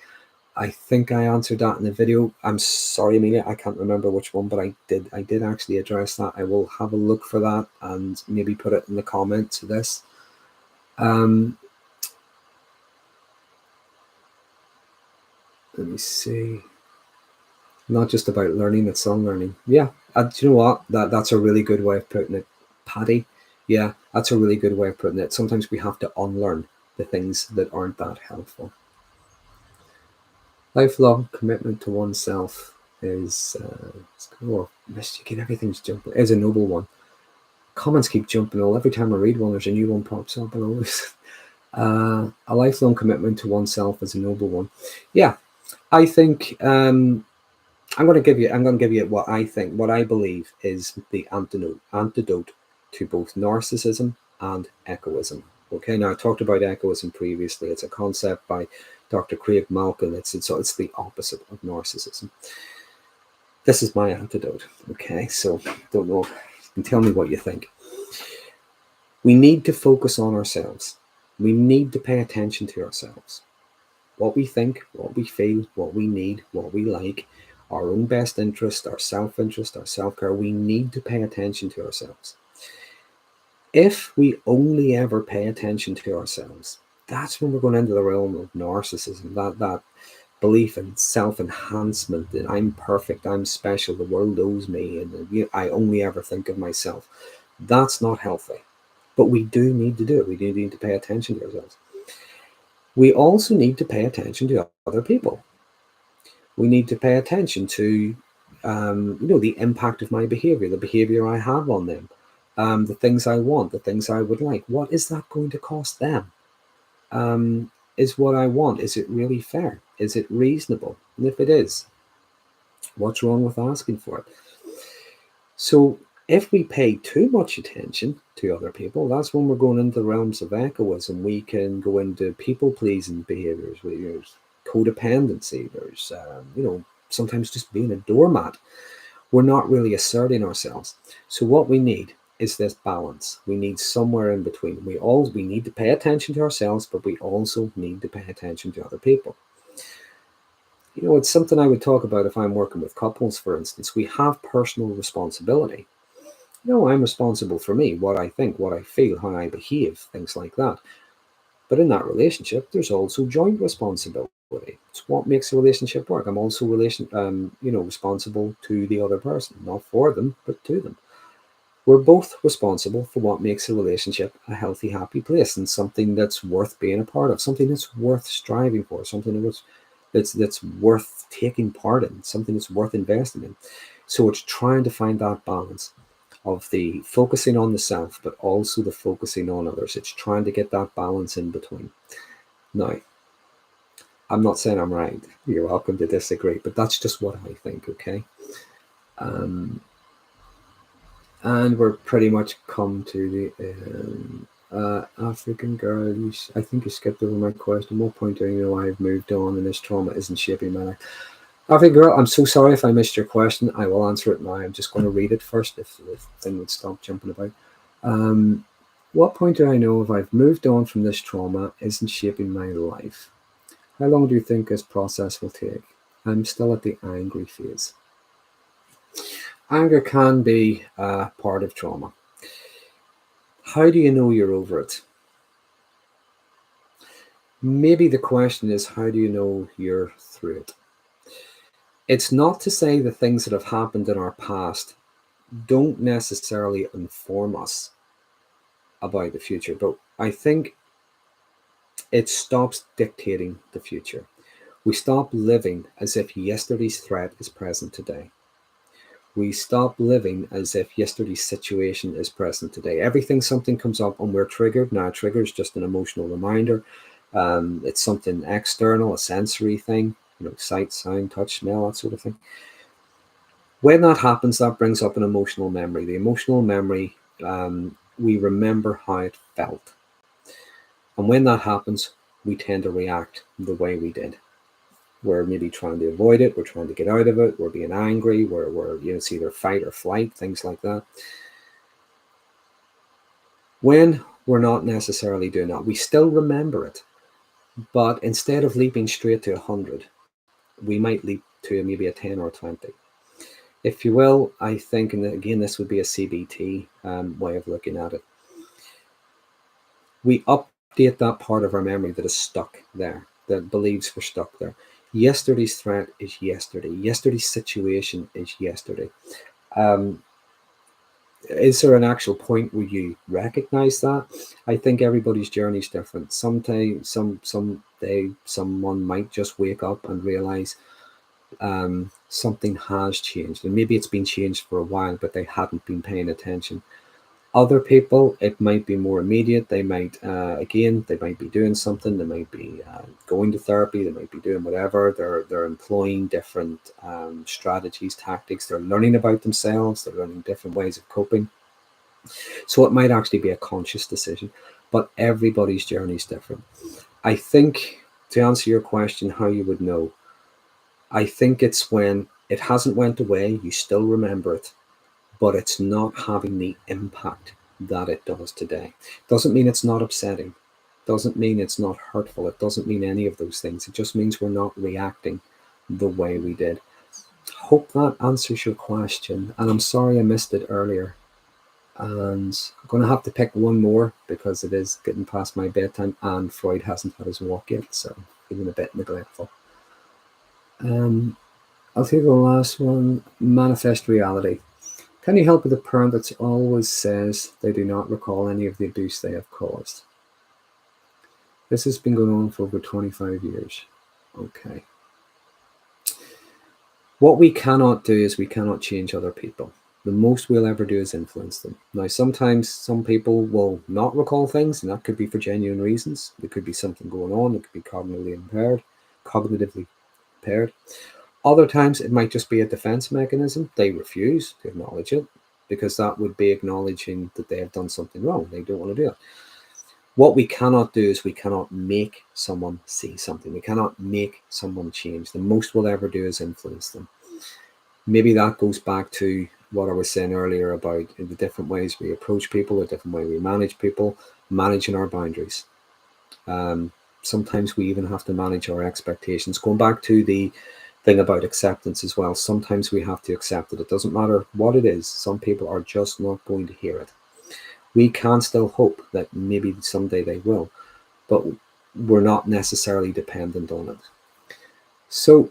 I think I answered that in the video. I'm sorry, Amelia, I can't remember which one, but I did actually address that. I will have a look for that and maybe put it in the comments to this. Let me see. Not just about learning, it's unlearning. Yeah, do you know what? That's a really good way of putting it, Patty. Yeah, that's a really good way of putting it. Sometimes we have to unlearn the things that aren't that helpful. Lifelong commitment to oneself is, oh, Michigan, everything's jumping, is a noble one. Comments keep jumping all. Every time I read one, there's a new one pops up, and always. A lifelong commitment to oneself is a noble one. Yeah, I think I'm going to give you. I'm going to give you what I think, what I believe is the antidote to both narcissism and egoism. Okay, now I talked about egoism previously. It's a concept by Dr. Craig Malcolm. It's the opposite of narcissism. This is my antidote. Okay, so don't know. You can tell me what you think. We need to focus on ourselves. We need to pay attention to ourselves. What we think, what we feel, what we need, what we like, our own best interest, our self-interest, our self-care. We need to pay attention to ourselves. If we only ever pay attention to ourselves, that's when we're going into the realm of narcissism, that belief in self-enhancement, that I'm perfect, I'm special, the world owes me, and I only ever think of myself. That's not healthy. But we do need to do it. We do need to pay attention to ourselves. We also need to pay attention to other people. We need to pay attention to, the impact of my behavior, the behavior I have on them, the things I want, the things I would like. What is that going to cost them? Is what I want, is it really fair? Is it reasonable? And if it is, what's wrong with asking for it? So if we pay too much attention to other people, that's when we're going into the realms of egoism. We can go into people-pleasing behaviors. There's codependency. There's, sometimes just being a doormat. We're not really asserting ourselves. So what we need is this balance. We need somewhere in between. We need to pay attention to ourselves, but we also need to pay attention to other people. It's something I would talk about if I'm working with couples, for instance. We have personal responsibility. I'm responsible for me, what I think, what I feel, how I behave, things like that. But in that relationship, there's also joint responsibility. It's what makes a relationship work. I'm also responsible to the other person, not for them, but to them. We're both responsible for what makes a relationship a healthy, happy place, and something that's worth being a part of, something that's worth striving for, something that's worth taking part in, something that's worth investing in. So it's trying to find that balance of the focusing on the self, but also the focusing on others. It's trying to get that balance in between. Now, I'm not saying I'm right. You're welcome to disagree, but that's just what I think, okay? And we're pretty much come to the African girl. I think you skipped over my question. What point do you know I've moved on and this trauma isn't shaping my life? African girl, I'm so sorry if I missed your question. I will answer it now. I'm just going to read it first if the thing would stop jumping about. What point do I know if I've moved on from this trauma isn't shaping my life? How long do you think this process will take? I'm still at the angry phase. Anger can be part of trauma. How do you know you're over it? Maybe the question is, how do you know you're through it? It's not to say the things that have happened in our past don't necessarily inform us about the future, but I think it stops dictating the future. We stop living as if yesterday's threat is present today. We stop living as if yesterday's situation is present today. Something comes up and we're triggered. Now, a trigger is just an emotional reminder. It's something external, a sensory thing, sight, sound, touch, smell, that sort of thing. When that happens, that brings up an emotional memory. The emotional memory, we remember how it felt. And when that happens, we tend to react the way we did. We're maybe trying to avoid it. We're trying to get out of it. We're being angry. It's either fight or flight, things like that. When we're not necessarily doing that, we still remember it. But instead of leaping straight to 100, we might leap to maybe a 10 or 20. If you will, I think, and again, this would be a CBT way of looking at it. We update that part of our memory that is stuck there, that believes we're stuck there. Yesterday's threat is yesterday. Yesterday's situation is yesterday. is there an actual point where you recognize that? I think everybody's journey is different. Someday someone might just wake up and realize something has changed, and maybe it's been changed for a while, but they hadn't been paying attention. Other people, it might be more immediate. They might, again, they might be doing something. They might be going to therapy. They might be doing whatever. They're employing different strategies, tactics. They're learning about themselves. They're learning different ways of coping. So it might actually be a conscious decision, but everybody's journey is different. I think, to answer your question, how you would know, I think it's when it hasn't went away, you still remember it, but it's not having the impact that it does today. Doesn't mean it's not upsetting. Doesn't mean it's not hurtful. It doesn't mean any of those things. It just means we're not reacting the way we did. Hope that answers your question. And I'm sorry I missed it earlier. And I'm going to have to pick one more because it is getting past my bedtime and Freud hasn't had his walk yet, so I'm feeling a bit neglectful. I'll take the last one. Manifest reality. Can you help with a parent that always says they do not recall any of the abuse they have caused? This has been going on for over 25 years. Okay. What we cannot do is we cannot change other people. The most we'll ever do is influence them. Now, sometimes some people will not recall things, and that could be for genuine reasons. There could be something going on. It could be cognitively impaired. Other times, it might just be a defense mechanism. They refuse to acknowledge it because that would be acknowledging that they have done something wrong. They don't want to do it. What we cannot do is we cannot make someone see something. We cannot make someone change. The most we'll ever do is influence them. Maybe that goes back to what I was saying earlier about the different ways we approach people, the different way we manage people, managing our boundaries. Sometimes we even have to manage our expectations. Going back to the thing about acceptance as well, sometimes we have to accept it. It doesn't matter what it is. Some people are just not going to hear it. We can still hope that maybe someday they will, but we're not necessarily dependent on it. So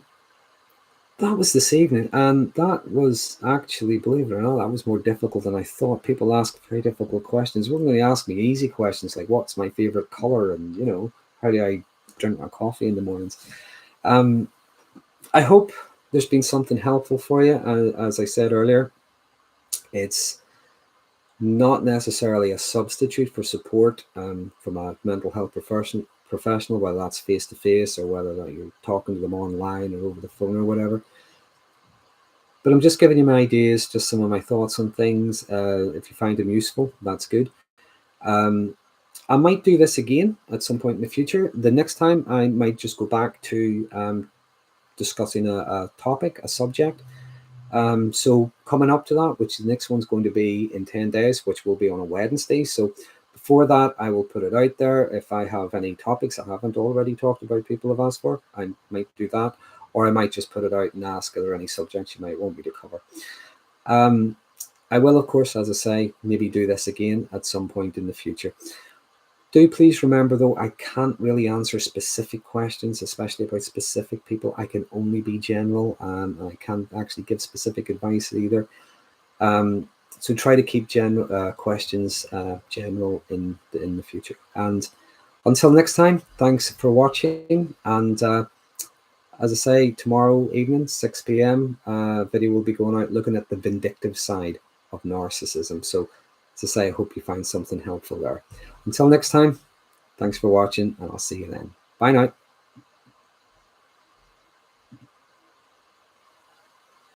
that was this evening, and that was actually, believe it or not, that was more difficult than I thought. People ask very difficult questions. We're going to ask me easy questions like, what's my favorite color, and how do I drink my coffee in the mornings. I hope there's been something helpful for you. As I said earlier, it's not necessarily a substitute for support from a mental health professional, whether that's face-to-face or whether that you're talking to them online or over the phone or whatever. But I'm just giving you my ideas, just some of my thoughts on things. If you find them useful, that's good. I might do this again at some point in the future. The next time I might just go back to discussing a topic, a subject. So coming up to that, which the next one's going to be in 10 days, which will be on a Wednesday. So before that, I will put it out there. If I have any topics I haven't already talked about, people have asked for, I might do that. Or I might just put it out and ask, are there any subjects you might want me to cover? I will, of course, as I say, maybe do this again at some point in the future. Do please remember, though, I can't really answer specific questions, especially about specific people. I can only be general, and I can't actually give specific advice either. So try to keep general questions general in the future. And until next time, thanks for watching. And as I say, tomorrow evening, 6 p.m., video will be going out looking at the vindictive side of narcissism. So as I say, I hope you find something helpful there. Until next time, thanks for watching, and I'll see you then. Bye now.